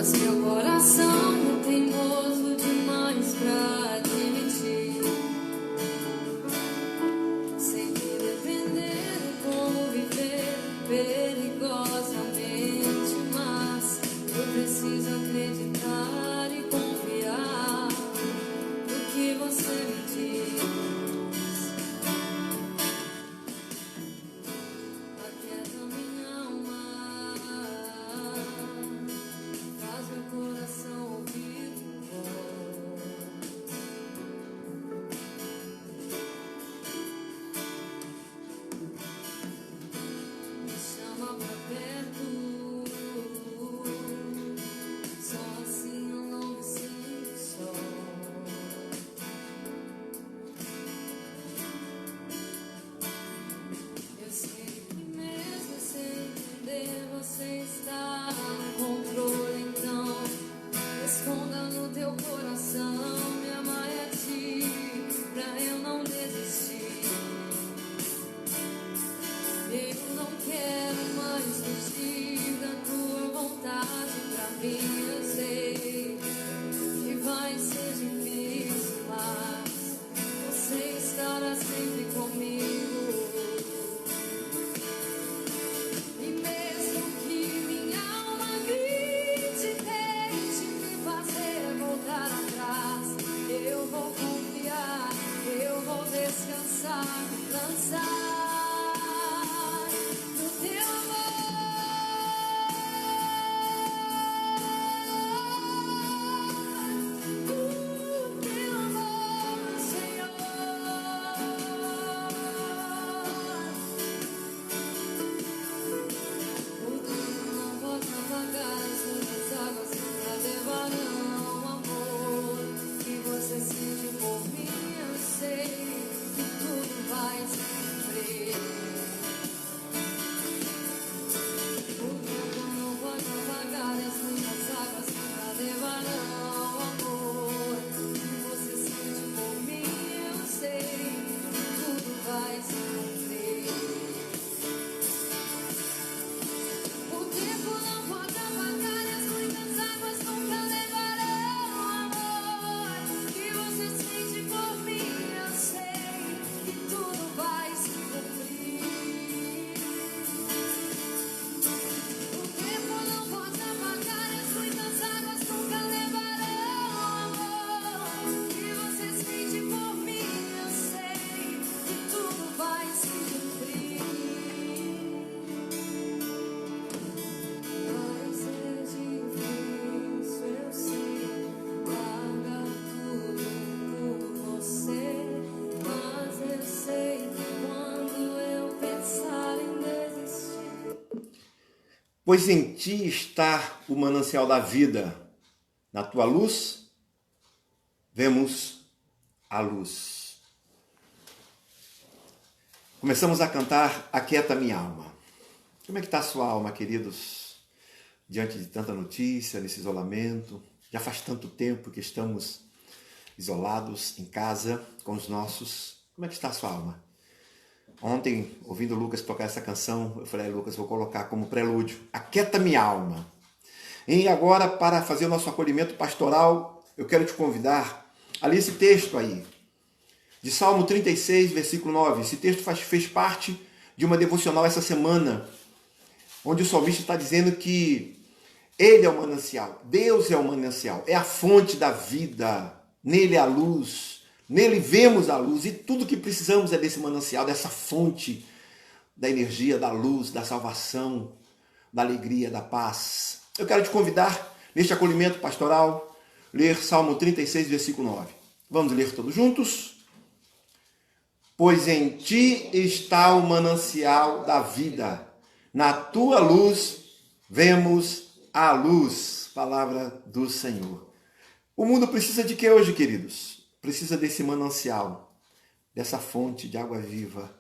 Mas meu coração é teimoso demais pra admitir. Sei que depender de como viver perigosamente, mas eu preciso acreditar e confiar no que você me diz. Aquieta minha alma, faz meu coração ouvir tua voz. Me chama pra perto, só assim eu não me sinto só. Eu sei que mesmo sem entender você está no controle, então esconda no teu coração, me amar é a ti, pra eu não desistir. Eu não quero mais fugir da tua vontade pra mim. Eu sei que vai ser difícil, mas você estará sempre comigo. E mesmo que minha alma grite, tente me fazer voltar atrás, eu vou confiar, eu vou descansar, lançar no teu amor. Teu amor, Senhor. O tempo não pode apagar as muitas águas nunca levarão amor que você sente por mim. Eu sei que tudo vai se cumprir. O tempo não pode apagar as muitas águas nunca levarão amor que você sente por mim. Eu sei que tudo vai se cumprir. O tempo não pode apagar as muitas águas nunca levarão amor que você sente por mim. Eu sei que tudo vai se cumprir. O tempo não pode apagar as muitas águas nunca levarão amor que você sente por mim. Eu sei que tudo vai se cumprir. Vai ser difícil, eu sei, largar tudo por você, mas eu sei que quando eu pensar em desistir. Pois em ti está o manancial da vida. Na tua luz, vemos a luz. Começamos a cantar Aquieta Minha Alma. Como é que está a sua alma, queridos? Diante de tanta notícia, nesse isolamento. Já faz tanto tempo que estamos isolados em casa com os nossos. Como é que está a sua alma? Ontem, ouvindo o Lucas tocar essa canção, eu falei, Lucas, vou colocar como prelúdio, Aquieta Minha Alma. E agora, para fazer o nosso acolhimento pastoral, eu quero te convidar a ler esse texto aí, de Salmo 36, versículo 9. Esse texto fez parte de uma devocional essa semana, onde o salmista está dizendo que ele é o manancial, Deus é o manancial, é a fonte da vida, nele é a luz, nele vemos a luz, e tudo que precisamos é desse manancial, dessa fonte da energia, da luz, da salvação, da alegria, da paz. Eu quero te convidar, neste acolhimento pastoral, ler Salmo 36, versículo 9. Vamos ler todos juntos? Pois em ti está o manancial da vida, na tua luz vemos a luz. Palavra do Senhor. O mundo precisa de que hoje, queridos? Precisa desse manancial, dessa fonte de água viva,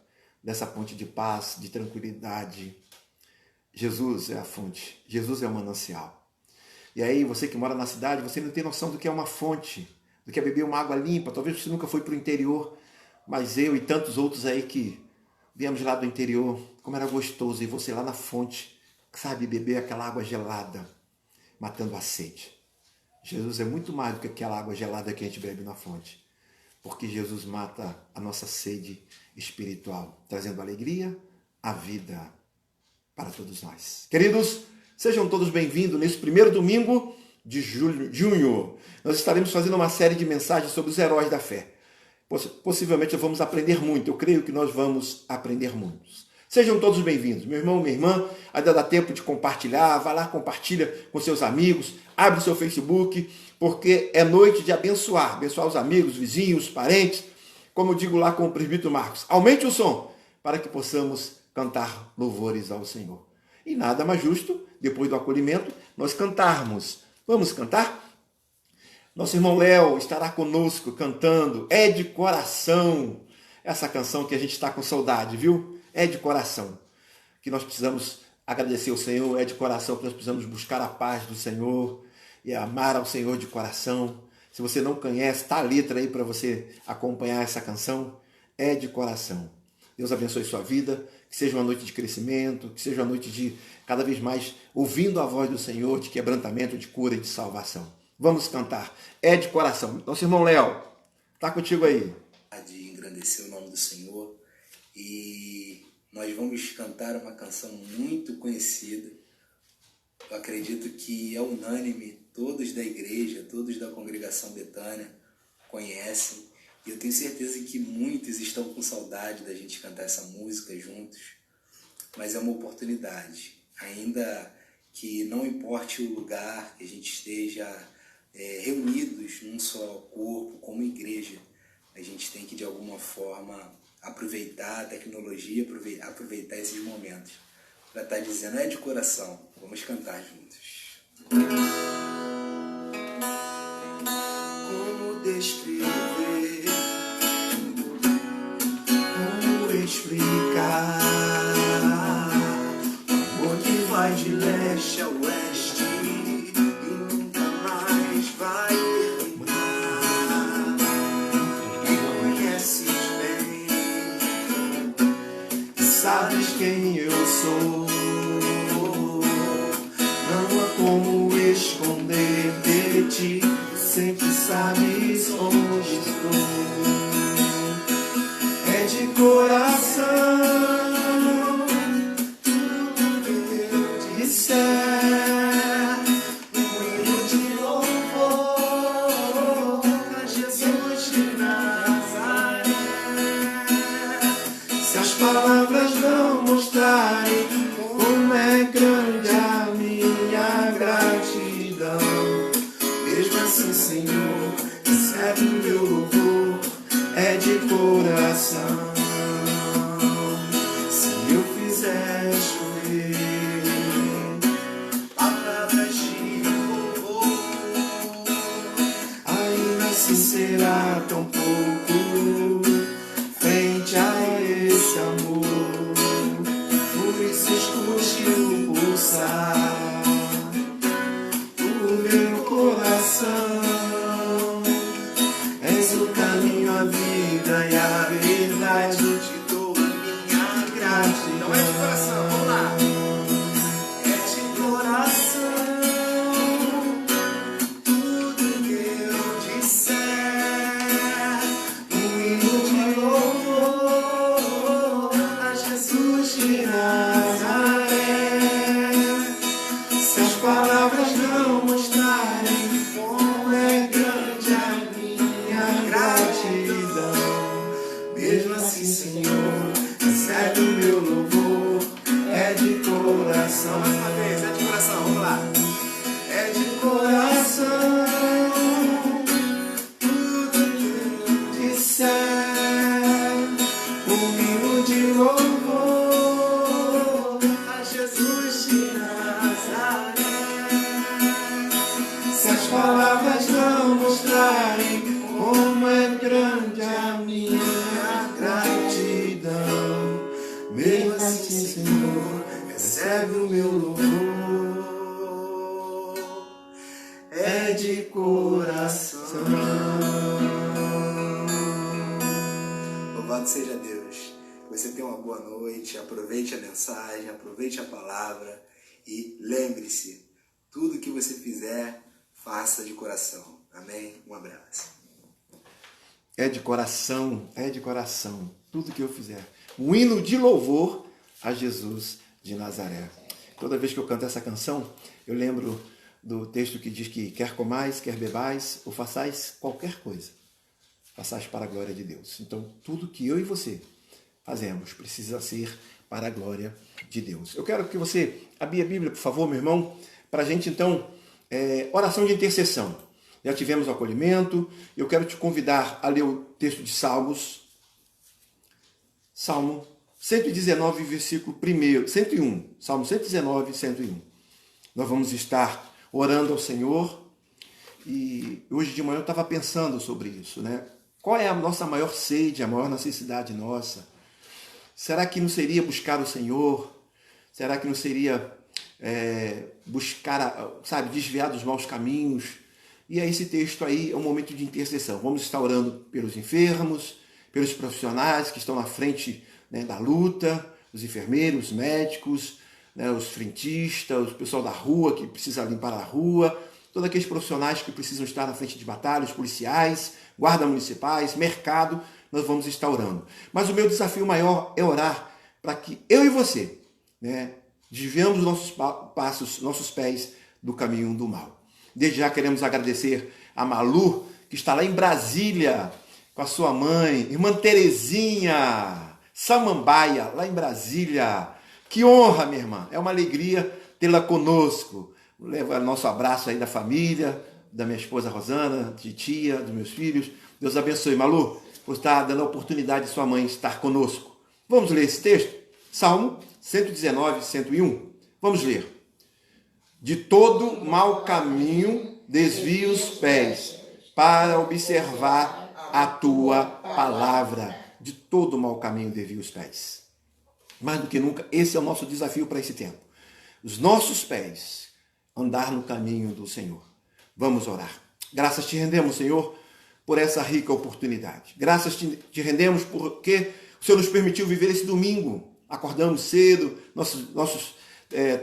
dessa fonte de paz, de tranquilidade. Jesus é a fonte, Jesus é o manancial. E aí, você que mora na cidade, você não tem noção do que é uma fonte, do que é beber uma água limpa. Talvez você nunca foi para o interior, mas eu e tantos outros aí que viemos lá do interior, como era gostoso, e você lá na fonte, sabe, beber aquela água gelada. matando a sede. Jesus é muito mais do que aquela água gelada que a gente bebe na fonte, porque Jesus mata a nossa sede espiritual, trazendo alegria, a vida para todos nós. Queridos, sejam todos bem-vindos nesse primeiro domingo de junho. Nós estaremos fazendo uma série de mensagens sobre os heróis da fé. Possivelmente vamos aprender muito, eu creio que nós vamos aprender muito. Sejam todos bem-vindos, meu irmão, minha irmã. Ainda dá tempo de compartilhar, vai lá, compartilha com seus amigos, abre o seu Facebook, porque é noite de abençoar os amigos, vizinhos, parentes. Como eu digo lá com o presbítero Marcos, aumente o som para que possamos cantar louvores ao Senhor. E nada mais justo, depois do acolhimento, nós cantarmos. Vamos cantar? Nosso irmão Léo estará conosco cantando É de Coração. Essa canção que a gente está com saudade, viu? É de coração. Que nós precisamos agradecer ao Senhor, é de coração que nós precisamos buscar a paz do Senhor e amar ao Senhor de coração. Se você não conhece, está a letra aí para você acompanhar essa canção. É de coração. Deus abençoe sua vida, que seja uma noite de crescimento, que seja uma noite de cada vez mais ouvindo a voz do Senhor, de quebrantamento, de cura e de salvação. Vamos cantar. É de coração. Nosso irmão Léo, está contigo aí. De engrandecer o nome do Senhor, e nós vamos cantar uma canção muito conhecida. Eu acredito que é unânime, todos da igreja, todos da congregação Betânia conhecem, e eu tenho certeza que muitos estão com saudade da gente cantar essa música juntos, mas é uma oportunidade, ainda que não importe o lugar que a gente esteja reunidos num só corpo, como igreja, a gente tem que de alguma forma aproveitar a tecnologia, aproveitar esses momentos para estar dizendo é de coração. Vamos cantar juntos. Como descrever? Como explicar? O amor que vai de leste a oeste e nunca mais vai terminar. Me conheces bem, sabes quem eu sou. Não há como esconder de ti, sempre sabes onde estou. É de coração, tudo que eu disser, um hino de louvor a Jesus de Nazaré. Se as palavras não mostrarem como é grande a minha gratidão, mesmo assim, Senhor, recebe o meu louvor, é de coração. Se eu fizer chover palavras de louvor, ainda assim será tão pouco frente a esse amor. Por isso escute o pulsar do meu coração. És o caminho, a vida e a verdade. Te dou a minha gratidão. Não é de coração, vamos lá. É de coração, tudo que eu disser, um hino de louvor a Jesus de Nazaré. Se as palavras não mostrarem como é grande a minha gratidão, mesmo assim, Senhor, recebe o meu louvor, é de coração. Mais uma vez, é de coração, vamos lá. É de coração, tudo que eu disser, um hino de louvor a Jesus de Nazaré. Se as palavras não mostrarem como é grande a minha gratidão, mesmo assim, Senhor, recebe o meu louvor, é de coração. Louvado seja Deus. Você tenha uma boa noite, aproveite a mensagem, aproveite a palavra e lembre-se, tudo que você você fizer, faça de coração. Amém? Um abraço. É de coração, tudo que eu fizer. Um hino de louvor a Jesus de Nazaré. Toda vez que eu canto essa canção, eu lembro do texto que diz que quer comais, quer bebais, ou façais qualquer coisa, façais para a glória de Deus. Então, tudo que eu e você fazemos precisa ser para a glória de Deus. Eu quero que você abra a Bíblia, por favor, meu irmão, para a gente, então, oração de intercessão. Já tivemos o acolhimento. Eu quero te convidar a ler o texto de Salmos. Salmo 119, versículo 1, 101. Salmo 119, 101. Nós vamos estar orando ao Senhor. E hoje de manhã eu estava pensando sobre isso, né? Qual é a nossa maior sede, a maior necessidade nossa? Será que não seria buscar o Senhor? Será que não seria buscar, desviar dos maus caminhos? E esse texto aí é um momento de intercessão. Vamos estar orando pelos enfermos, pelos profissionais que estão na frente, né, da luta, os enfermeiros, os médicos, né, os frentistas, o pessoal da rua que precisa limpar a rua, todos aqueles profissionais que precisam estar na frente de batalha, os policiais, guardas municipais, mercado, nós vamos estar orando. Mas o meu desafio maior é orar para que eu e você, né, desviamos nossos pés do caminho do mal. Desde já queremos agradecer a Malu, que está lá em Brasília, com a sua mãe, irmã Terezinha, Samambaia, lá em Brasília. Que honra, minha irmã, é uma alegria tê-la conosco. Leva nosso abraço aí da família, da minha esposa Rosana, de tia, dos meus filhos. Deus abençoe, Malu, por estar dando a oportunidade de sua mãe estar conosco. Vamos ler esse texto? Salmo 119, 101. Vamos ler. De todo mau caminho desvia os pés para observar a tua palavra. De todo mau caminho desvia os pés. Mais do que nunca, esse é o nosso desafio para esse tempo. Os nossos pés andar no caminho do Senhor. Vamos orar. Graças te rendemos, Senhor, por essa rica oportunidade. Graças te rendemos porque o Senhor nos permitiu viver esse domingo. Acordamos cedo, nossos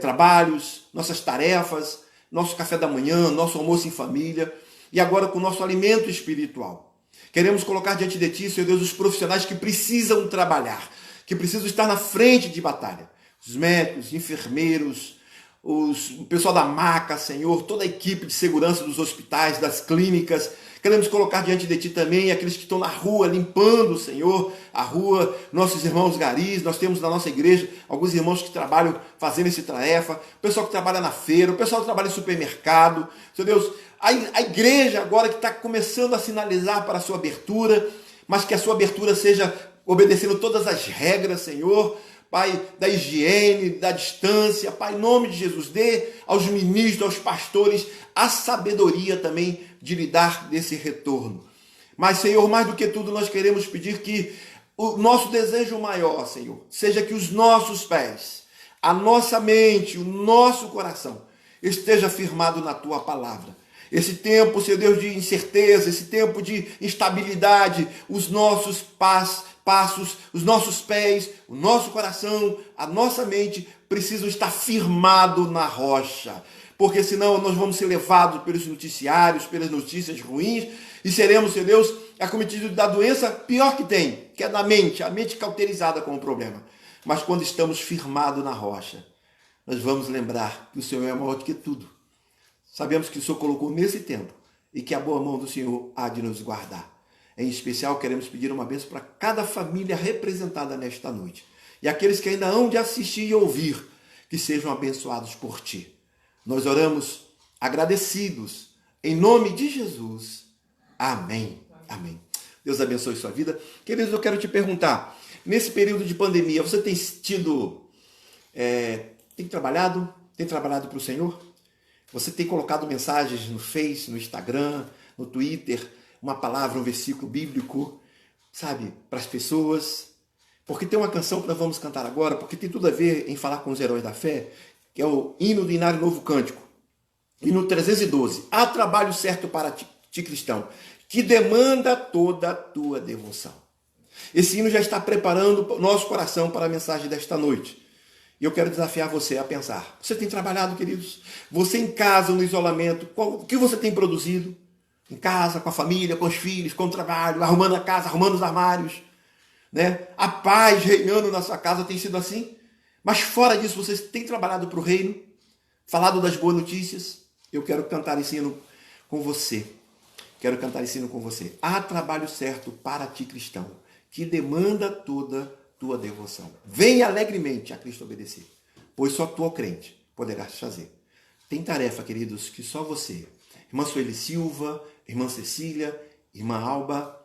trabalhos, nossas tarefas, nosso café da manhã, nosso almoço em família e agora com o nosso alimento espiritual. Queremos colocar diante de Ti, Senhor Deus, os profissionais que precisam trabalhar, que precisam estar na frente de batalha. Os médicos, enfermeiros, o pessoal da maca, Senhor, toda a equipe de segurança dos hospitais, das clínicas. Queremos colocar diante de Ti também aqueles que estão na rua, limpando, Senhor, a rua, nossos irmãos garis. Nós temos na nossa igreja alguns irmãos que trabalham fazendo essa tarefa, o pessoal que trabalha na feira, o pessoal que trabalha em supermercado. Senhor Deus, a igreja agora que está começando a sinalizar para a sua abertura, mas que a sua abertura seja obedecendo todas as regras, Senhor, Pai, da higiene, da distância. Pai, em nome de Jesus, dê aos ministros, aos pastores, a sabedoria também de lidar desse retorno. Mas, Senhor, mais do que tudo, nós queremos pedir que o nosso desejo maior, Senhor, seja que os nossos pés, a nossa mente, o nosso coração esteja firmado na Tua palavra. Esse tempo, Senhor Deus, de incerteza, esse tempo de instabilidade, os nossos passos, os nossos pés, o nosso coração, a nossa mente precisam estar firmado na rocha. Porque senão nós vamos ser levados pelos noticiários, pelas notícias ruins e seremos, Senhor Deus, acometidos da doença pior que tem, que é da mente, a mente cauterizada com o problema. Mas quando estamos firmados na rocha, nós vamos lembrar que o Senhor é maior do que tudo. Sabemos que o Senhor colocou nesse tempo e que a boa mão do Senhor há de nos guardar. Em especial, queremos pedir uma bênção para cada família representada nesta noite. E aqueles que ainda hão de assistir e ouvir, que sejam abençoados por Ti. Nós oramos agradecidos, em nome de Jesus. Amém. Amém. Deus abençoe sua vida. Queridos, eu quero te perguntar, nesse período de pandemia, você tem trabalhado para o Senhor? Você tem colocado mensagens no Face, no Instagram, no Twitter, uma palavra, um versículo bíblico, para as pessoas? Porque tem uma canção que nós vamos cantar agora, porque tem tudo a ver em falar com os heróis da fé, que é o hino do Inário Novo Cântico. Hino 312. Há trabalho certo para ti, cristão, que demanda toda a tua devoção. Esse hino já está preparando o nosso coração para a mensagem desta noite. E eu quero desafiar você a pensar. Você tem trabalhado, queridos? Você em casa, no isolamento, o que você tem produzido? Em casa, com a família, com os filhos, com o trabalho, arrumando a casa, arrumando os armários. Né? A paz reinando na sua casa tem sido assim? Mas fora disso, você tem trabalhado para o reino? Falado das boas notícias? Eu quero cantar esse hino com você. Quero cantar esse hino com você. Há trabalho certo para ti, cristão, que demanda toda tua devoção. Venha alegremente a Cristo obedecer, pois só tu, ó crente, poderás fazer. Tem tarefa, queridos, que só você, irmã Sueli Silva, irmã Cecília, irmã Alba,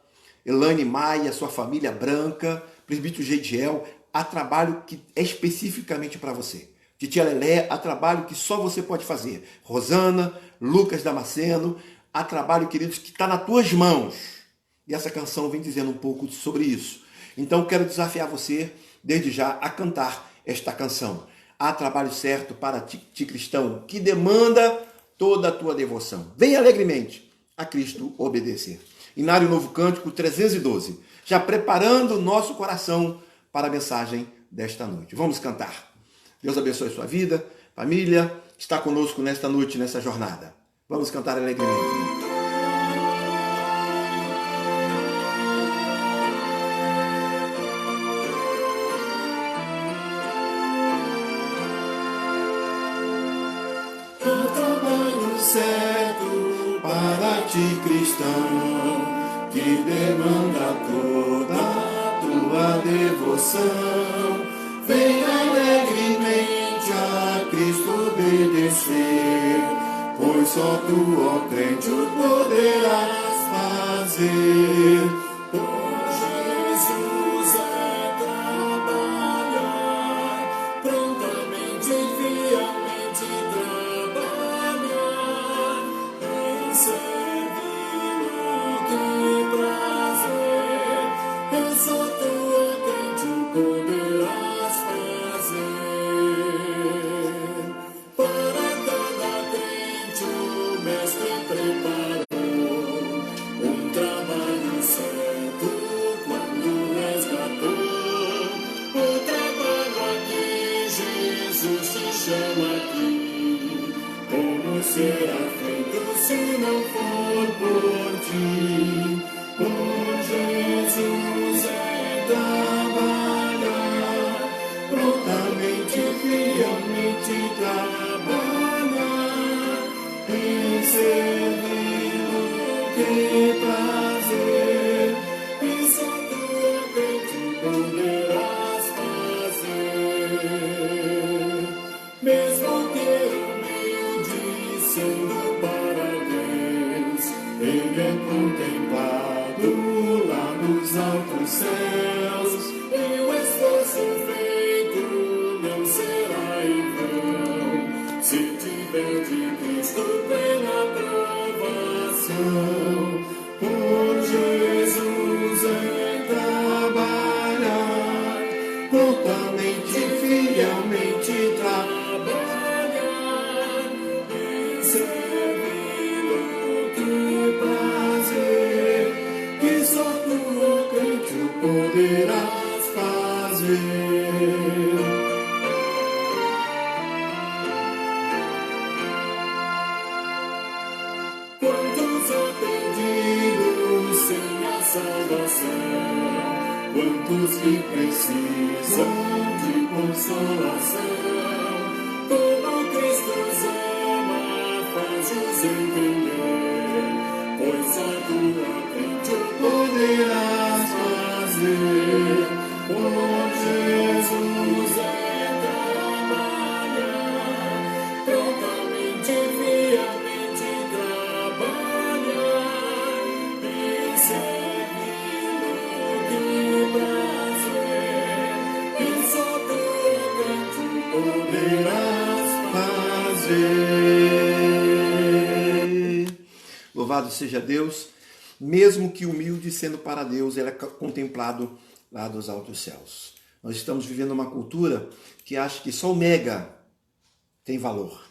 Elane Maia, sua família branca, presbítero Gediel, há trabalho que é especificamente para você. Titia Lelé, há trabalho que só você pode fazer. Rosana, Lucas Damasceno, há trabalho, queridos, que está nas tuas mãos. E essa canção vem dizendo um pouco sobre isso. Então, quero desafiar você, desde já, a cantar esta canção. Há trabalho certo para ti, cristão, que demanda toda a tua devoção. Venha alegremente a Cristo obedecer. Inário Novo Cântico 312, já preparando o nosso coração para a mensagem desta noite. Vamos cantar. Deus abençoe sua vida, família, está conosco nesta noite, nessa jornada. Vamos cantar alegremente. O trabalho certo para ti, cristão, que demanda toda a tua devoção. Vem alegremente a Cristo obedecer, pois só tu, ó crente, o poderás fazer. Com Jesus é trabalhar, prontamente e fielmente trabalhar, em servi-lo que prazer, e só tu, ó crente, o poderás fazer. Para cada crente o Mestre preparou um trabalho certo quando resgatou. O trabalho aqui, Jesus te chama aqui. Como será feito se não for por ti? Com Jesus é trabalhar, prontamente, fielmente trabalhar, em servi-lo que prazer, e só tu, ó crente, poderás fazer. Mesmo que humilde, sendo para Deus, ele é contemplado lá nos altos céus, e o esforço feito não será em vão, se tiver de Cristo plena aprovação. Por Jesus é trabalhar, prontamente, fielmente trabalhar, em servi-lo que prazer, que só tu, ó crente, o poderás fazer. Quantos atendidos sem a salvação, quantos que precisam de consolação, como Cristo os ama, faz-os entender, pois só tu, ó crente, o poderás fazer. Por Jesus é trabalhar, prontamente, fielmente trabalhar, em servi-lo que prazer, e só tu, ó crente, poderás fazer. Louvado seja Deus, mesmo que humilde, sendo para Deus, ele é contemplado lá dos altos céus. Nós estamos vivendo uma cultura que acha que só o mega tem valor.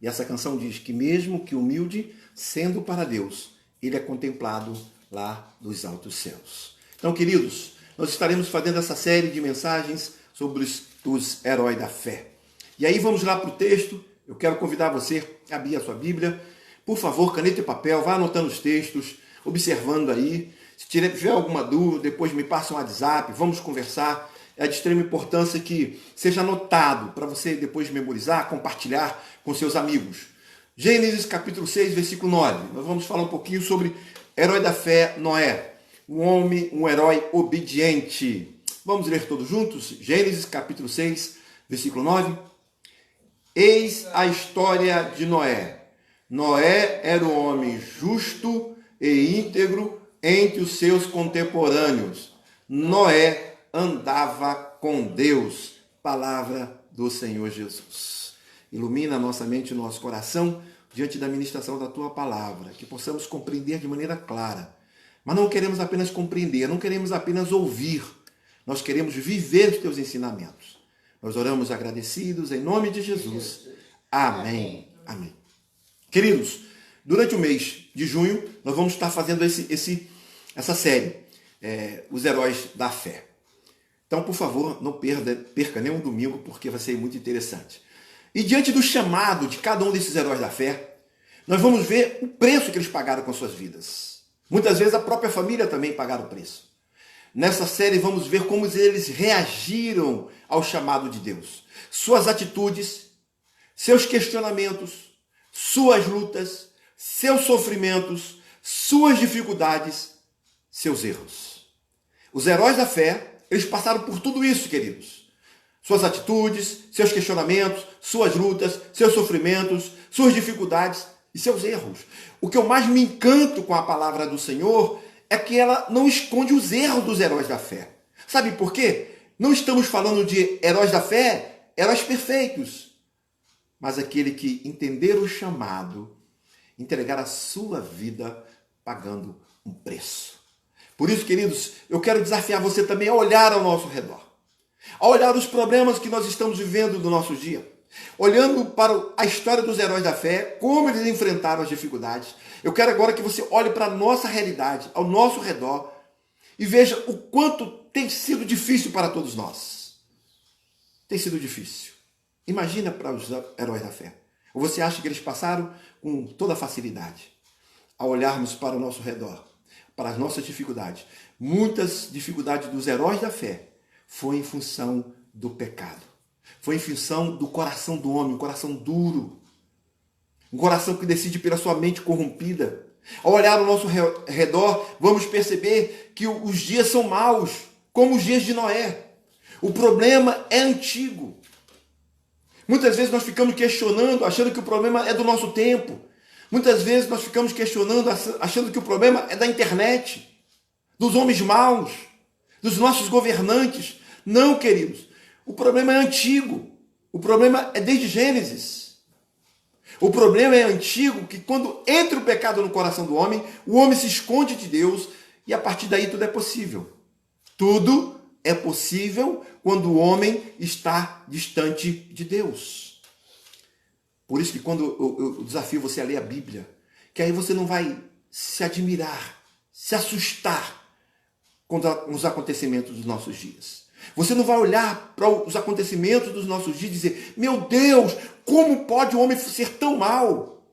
E essa canção diz que mesmo que humilde, sendo para Deus, ele é contemplado lá dos altos céus. Então, queridos, nós estaremos fazendo essa série de mensagens sobre os dos heróis da fé. E aí vamos lá para o texto. Eu quero convidar você a abrir a sua Bíblia. Por favor, caneta e papel, vá anotando os textos, observando aí. Se tiver alguma dúvida, depois me passa um WhatsApp, vamos conversar. É de extrema importância que seja anotado para você depois memorizar, compartilhar com seus amigos. Gênesis capítulo 6, versículo 9. Nós vamos falar um pouquinho sobre herói da fé, Noé. Um homem, um herói obediente. Vamos ler todos juntos? Gênesis capítulo 6, versículo 9. Eis a história de Noé. Noé era um homem justo e íntegro entre os seus contemporâneos. Noé andava com Deus. Palavra do Senhor Jesus. Ilumina a nossa mente e o nosso coração diante da ministração da Tua palavra, que possamos compreender de maneira clara. Mas não queremos apenas compreender, não queremos apenas ouvir. Nós queremos viver os Teus ensinamentos. Nós oramos agradecidos em nome de Jesus. Amém. Amém. Queridos, durante o mês de junho, nós vamos estar fazendo essa série, Os Heróis da Fé. Então, por favor, não perca nenhum domingo, porque vai ser muito interessante. E diante do chamado de cada um desses heróis da fé, nós vamos ver o preço que eles pagaram com suas vidas. Muitas vezes a própria família também pagaram o preço. Nessa série vamos ver como eles reagiram ao chamado de Deus. Suas atitudes, seus questionamentos, suas lutas, seus sofrimentos, suas dificuldades, seus erros. Os heróis da fé, eles passaram por tudo isso, queridos. Suas atitudes, seus questionamentos, suas lutas, seus sofrimentos, suas dificuldades e seus erros. O que eu mais me encanto com a palavra do Senhor é que ela não esconde os erros dos heróis da fé. Sabe por quê? Não estamos falando de heróis da fé, heróis perfeitos, mas aquele que entender o chamado, entregar a sua vida pagando um preço. Por isso, queridos, eu quero desafiar você também a olhar ao nosso redor, a olhar os problemas que nós estamos vivendo no nosso dia, olhando para a história dos heróis da fé, como eles enfrentaram as dificuldades. Eu quero agora que você olhe para a nossa realidade, ao nosso redor, e veja o quanto tem sido difícil para todos nós. Tem sido difícil. Imagina para os heróis da fé. Ou você acha que eles passaram com toda facilidade? Ao olharmos para o nosso redor, para as nossas dificuldades. Muitas dificuldades dos heróis da fé foi em função do pecado. Foi em função do coração do homem, um coração duro. Um coração que decide pela sua mente corrompida. Ao olhar ao nosso redor, vamos perceber que os dias são maus, como os dias de Noé. O problema é antigo. Muitas vezes nós ficamos questionando, achando que o problema é do nosso tempo. Muitas vezes nós ficamos questionando, achando que o problema é da internet, dos homens maus, dos nossos governantes. Não, queridos. O problema é antigo. O problema é desde Gênesis. O problema é antigo, que quando entra o pecado no coração do homem, o homem se esconde de Deus e a partir daí tudo é possível. Tudo é possível quando o homem está distante de Deus. Por isso que quando eu desafio você a ler a Bíblia, que aí você não vai se admirar, se assustar com os acontecimentos dos nossos dias. Você não vai olhar para os acontecimentos dos nossos dias e dizer, meu Deus, como pode o homem ser tão mau?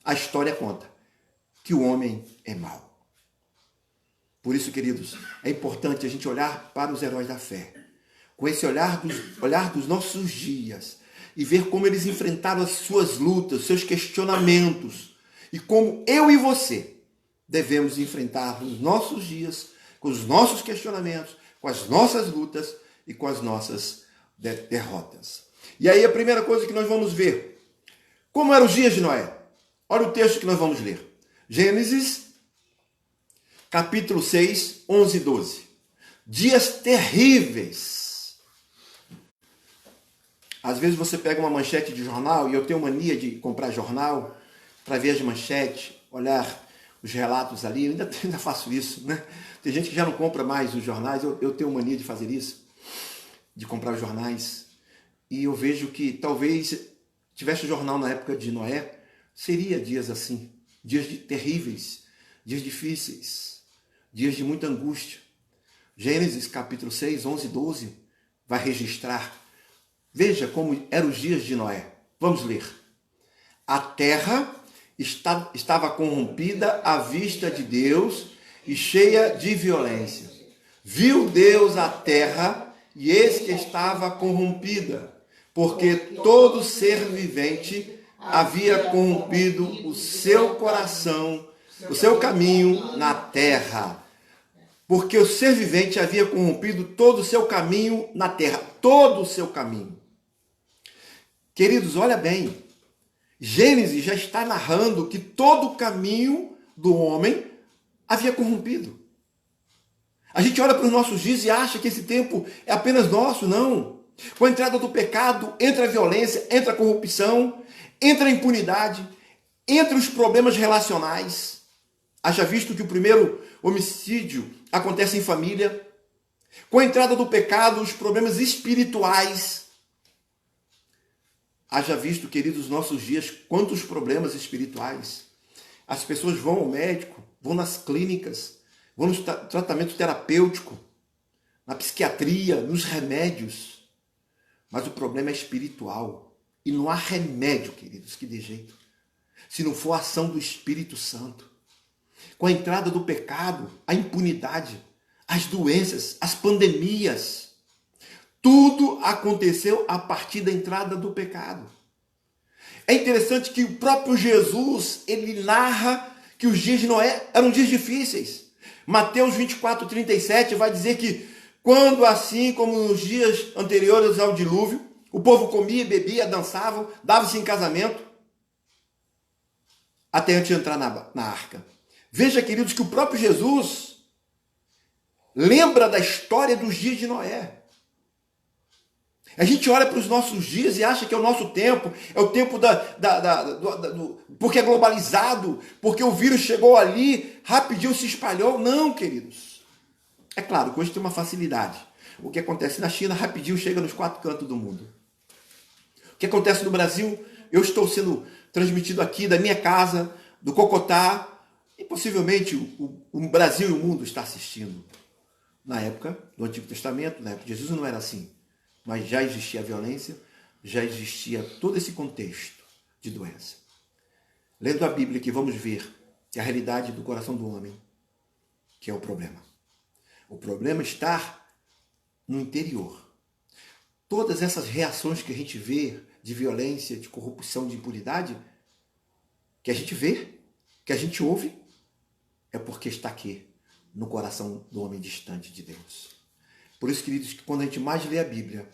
A história conta que o homem é mau. Por isso, queridos, é importante a gente olhar para os heróis da fé, com esse olhar dos nossos dias, e ver como eles enfrentaram as suas lutas, seus questionamentos, e como eu e você devemos enfrentar os nossos dias, com os nossos questionamentos, com as nossas lutas e com as nossas derrotas. E aí a primeira coisa que nós vamos ver, como eram os dias de Noé? Olha o texto que nós vamos ler. Gênesis, capítulo 6, 11 e 12. Dias terríveis. Às vezes você pega uma manchete de jornal, e eu tenho mania de comprar jornal para ver as manchetes, olhar os relatos ali. Eu ainda faço isso, né? Tem gente que já não compra mais os jornais, eu tenho mania de fazer isso, de comprar os jornais. E eu vejo que talvez tivesse jornal na época de Noé, seria dias assim, dias terríveis, dias difíceis, dias de muita angústia. Gênesis capítulo 6, 11 e 12 vai registrar. Veja como eram os dias de Noé. Vamos ler. A terra estava corrompida à vista de Deus e cheia de violência. Viu Deus a terra e eis que estava corrompida, porque todo ser vivente havia corrompido o seu coração, o seu caminho na terra. Porque o ser vivente havia corrompido todo o seu caminho na terra. Todo o seu caminho. Queridos, olha bem. Gênesis já está narrando que todo o caminho do homem havia corrompido. A gente olha para os nossos dias e acha que esse tempo é apenas nosso. Não. Com a entrada do pecado, entra a violência, entra a corrupção, entra a impunidade, entra os problemas relacionais. Haja visto que o primeiro homicídio acontece em família. Com a entrada do pecado, os problemas espirituais. Haja visto, queridos, nos nossos dias, quantos problemas espirituais. As pessoas vão ao médico, vão nas clínicas, vão no tratamento terapêutico, na psiquiatria, nos remédios. Mas o problema é espiritual. E não há remédio, queridos, que dê jeito, se não for a ação do Espírito Santo. Com a entrada do pecado, a impunidade, as doenças, as pandemias, tudo aconteceu a partir da entrada do pecado. É interessante que o próprio Jesus, ele narra que os dias de Noé eram dias difíceis. Mateus 24:37 vai dizer que quando, assim como nos dias anteriores ao dilúvio, o povo comia, bebia, dançava, dava-se em casamento, até antes de entrar na arca. Veja, queridos, que o próprio Jesus lembra da história dos dias de Noé. A gente olha para os nossos dias e acha que é o nosso tempo, é o tempo porque é globalizado, porque o vírus chegou ali, rapidinho se espalhou. Não, queridos. É claro que hoje tem uma facilidade. O que acontece na China, rapidinho chega nos 4 cantos do mundo. O que acontece no Brasil, eu estou sendo transmitido aqui da minha casa, do Cocotá, e possivelmente o Brasil e o mundo está assistindo. Na época do Antigo Testamento, na época de Jesus não era assim. Mas já existia a violência, já existia todo esse contexto de doença. Lendo a Bíblia aqui, vamos ver que a realidade do coração do homem, que é o problema. O problema está no interior. Todas essas reações que a gente vê de violência, de corrupção, de impunidade, que a gente vê, que a gente ouve, é porque está aqui, no coração do homem distante de Deus. Por isso, queridos, que quando a gente mais lê a Bíblia,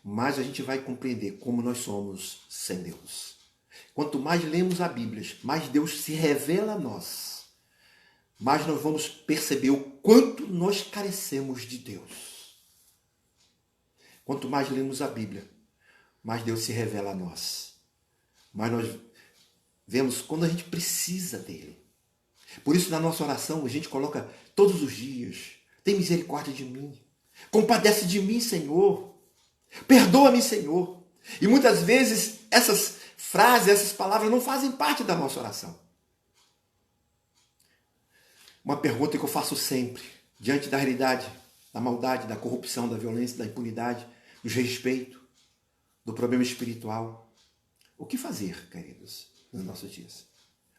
mais a gente vai compreender como nós somos sem Deus. Quanto mais lemos a Bíblia, mais Deus se revela a nós, mais nós vamos perceber o quanto nós carecemos de Deus. Quanto mais lemos a Bíblia, mais Deus se revela a nós. Mais nós vemos quando a gente precisa dele. Por isso, na nossa oração, a gente coloca todos os dias: tem misericórdia de mim. Compadece de mim, Senhor. Perdoa-me, Senhor. E muitas vezes essas frases, essas palavras não fazem parte da nossa oração. Uma pergunta que eu faço sempre, diante da realidade, da maldade, da corrupção, da violência, da impunidade, do desrespeito, do problema espiritual. O que fazer, queridos, nos nossos dias?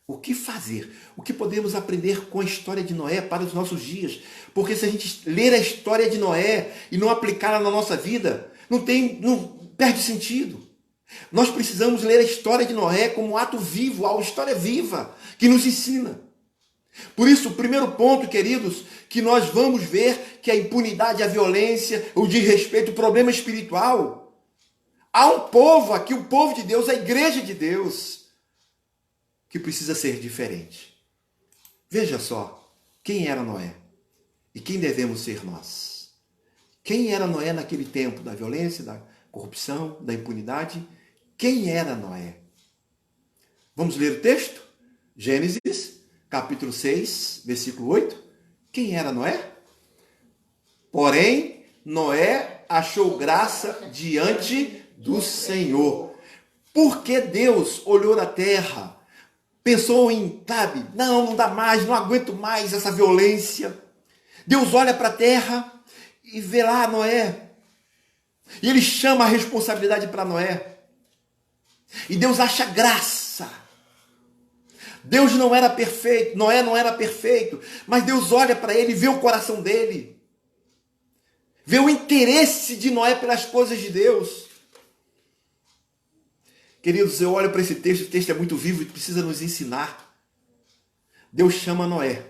O que fazer? O que podemos aprender com a história de Noé para os nossos dias? Porque se a gente ler a história de Noé e não aplicá-la na nossa vida, não perde sentido. Nós precisamos ler a história de Noé como um ato vivo, uma história viva, que nos ensina. Por isso, o primeiro ponto, queridos, que nós vamos ver que a impunidade, a violência, o desrespeito, o problema espiritual. Há um povo aqui, o povo de Deus, a igreja de Deus, que precisa ser diferente. Veja só, quem era Noé? E quem devemos ser nós? Quem era Noé naquele tempo da violência, da corrupção, da impunidade? Quem era Noé? Vamos ler o texto? Gênesis, capítulo 6, versículo 8. Quem era Noé? Porém, Noé achou graça diante do Senhor. Porque Deus olhou na terra, pensou em, não dá mais, não aguento mais essa violência. Deus olha para a terra e vê lá Noé. E ele chama a responsabilidade para Noé. E Deus acha graça. Deus não era perfeito, Noé não era perfeito, mas Deus olha para ele e vê o coração dele. Vê o interesse de Noé pelas coisas de Deus. Queridos, eu olho para esse texto, o texto é muito vivo e precisa nos ensinar. Deus chama Noé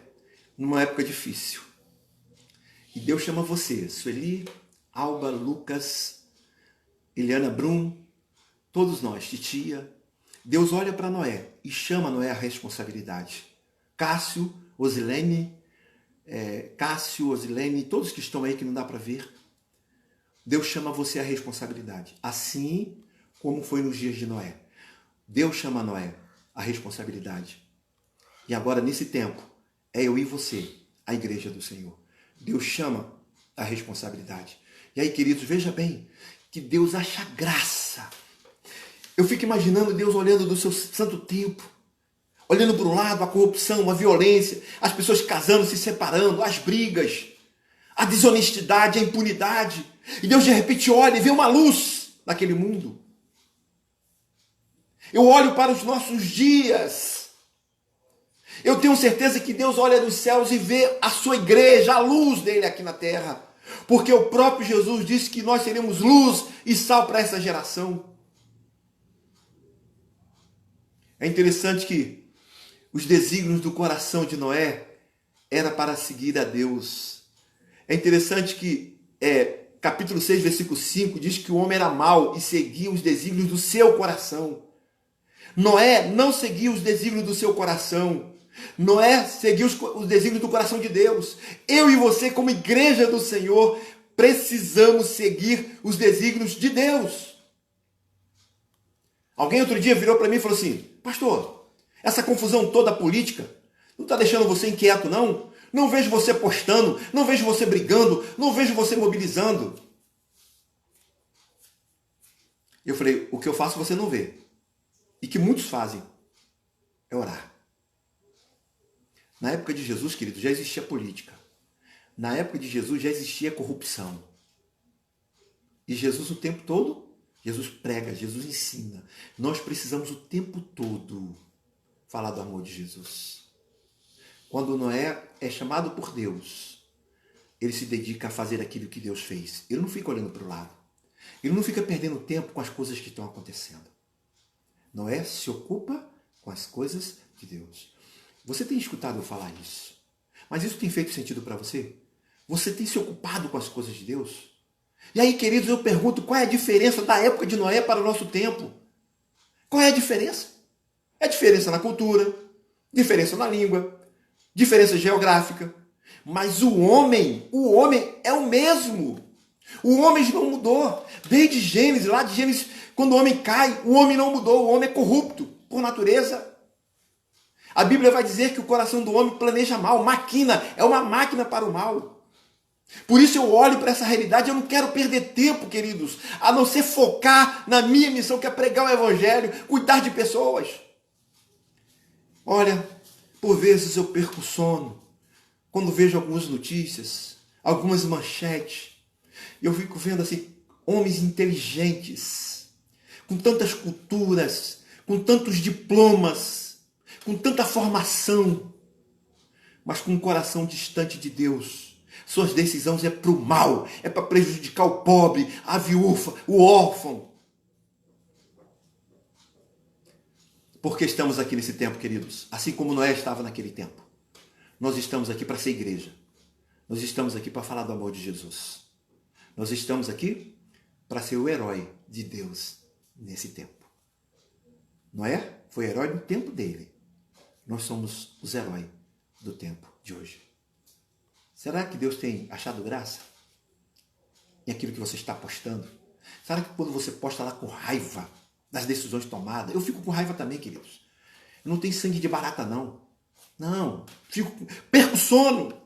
numa época difícil. E Deus chama você, Sueli, Alba, Lucas, Eliana Brum, todos nós, titia. Deus olha para Noé e chama Noé à responsabilidade. Cássio, Osilene, todos que estão aí que não dá para ver. Deus chama você à responsabilidade. Assim como foi nos dias de Noé. Deus chama Noé à responsabilidade. E agora, nesse tempo, é eu e você, a igreja do Senhor. Deus chama a responsabilidade. E aí, queridos, veja bem, que Deus acha graça. Eu fico imaginando Deus olhando do seu santo templo, olhando para um lado a corrupção, a violência, as pessoas casando, se separando, as brigas, a desonestidade, a impunidade. E Deus de repente olha e vê uma luz naquele mundo. Eu olho para os nossos dias. Eu tenho certeza que Deus olha dos céus e vê a sua igreja, a luz dele aqui na terra. Porque o próprio Jesus disse que nós seremos luz e sal para essa geração. É interessante que os desígnios do coração de Noé era para seguir a Deus. É interessante que capítulo 6, versículo 5 diz que o homem era mau e seguia os desígnios do seu coração. Noé não seguia os desígnios do seu coração. Noé seguia os desígnios do coração de Deus. Eu e você, como igreja do Senhor, precisamos seguir os desígnios de Deus. Alguém outro dia virou para mim e falou assim: pastor, essa confusão toda política não está deixando você inquieto, não? Não vejo você postando, não vejo você brigando, não vejo você mobilizando. Eu falei: o que eu faço você não vê. E que muitos fazem é orar. Na época de Jesus, querido, já existia política. Na época de Jesus já existia corrupção. E Jesus o tempo todo, Jesus prega, Jesus ensina. Nós precisamos o tempo todo falar do amor de Jesus. Quando Noé é chamado por Deus, ele se dedica a fazer aquilo que Deus fez. Ele não fica olhando para o lado. Ele não fica perdendo tempo com as coisas que estão acontecendo. Noé se ocupa com as coisas de Deus. Você tem escutado eu falar isso? Mas isso tem feito sentido para você? Você tem se ocupado com as coisas de Deus? E aí, queridos, eu pergunto, qual é a diferença da época de Noé para o nosso tempo? Qual é a diferença? É diferença na cultura, diferença na língua, diferença geográfica. Mas o homem é o mesmo. O homem não mudou. Desde Gênesis, lá de Gênesis, quando o homem cai, o homem não mudou. O homem é corrupto por natureza. A Bíblia vai dizer que o coração do homem planeja mal, maquina, é uma máquina para o mal. Por isso eu olho para essa realidade, eu não quero perder tempo, queridos, a não ser focar na minha missão, que é pregar o Evangelho, cuidar de pessoas. Olha, por vezes eu perco o sono, quando vejo algumas notícias, algumas manchetes, eu fico vendo assim, homens inteligentes, com tantas culturas, com tantos diplomas, com tanta formação, mas com um coração distante de Deus. Suas decisões é para o mal, é para prejudicar o pobre, a viúva, o órfão. Porque estamos aqui nesse tempo, queridos, assim como Noé estava naquele tempo. Nós estamos aqui para ser igreja. Nós estamos aqui para falar do amor de Jesus. Nós estamos aqui para ser o herói de Deus nesse tempo. Noé foi herói no tempo dele. Nós somos os heróis do tempo de hoje. Será que Deus tem achado graça em aquilo que você está postando? Será que quando você posta lá com raiva das decisões tomadas, eu fico com raiva também, queridos. Eu não tenho sangue de barata, não. Não, perco sono.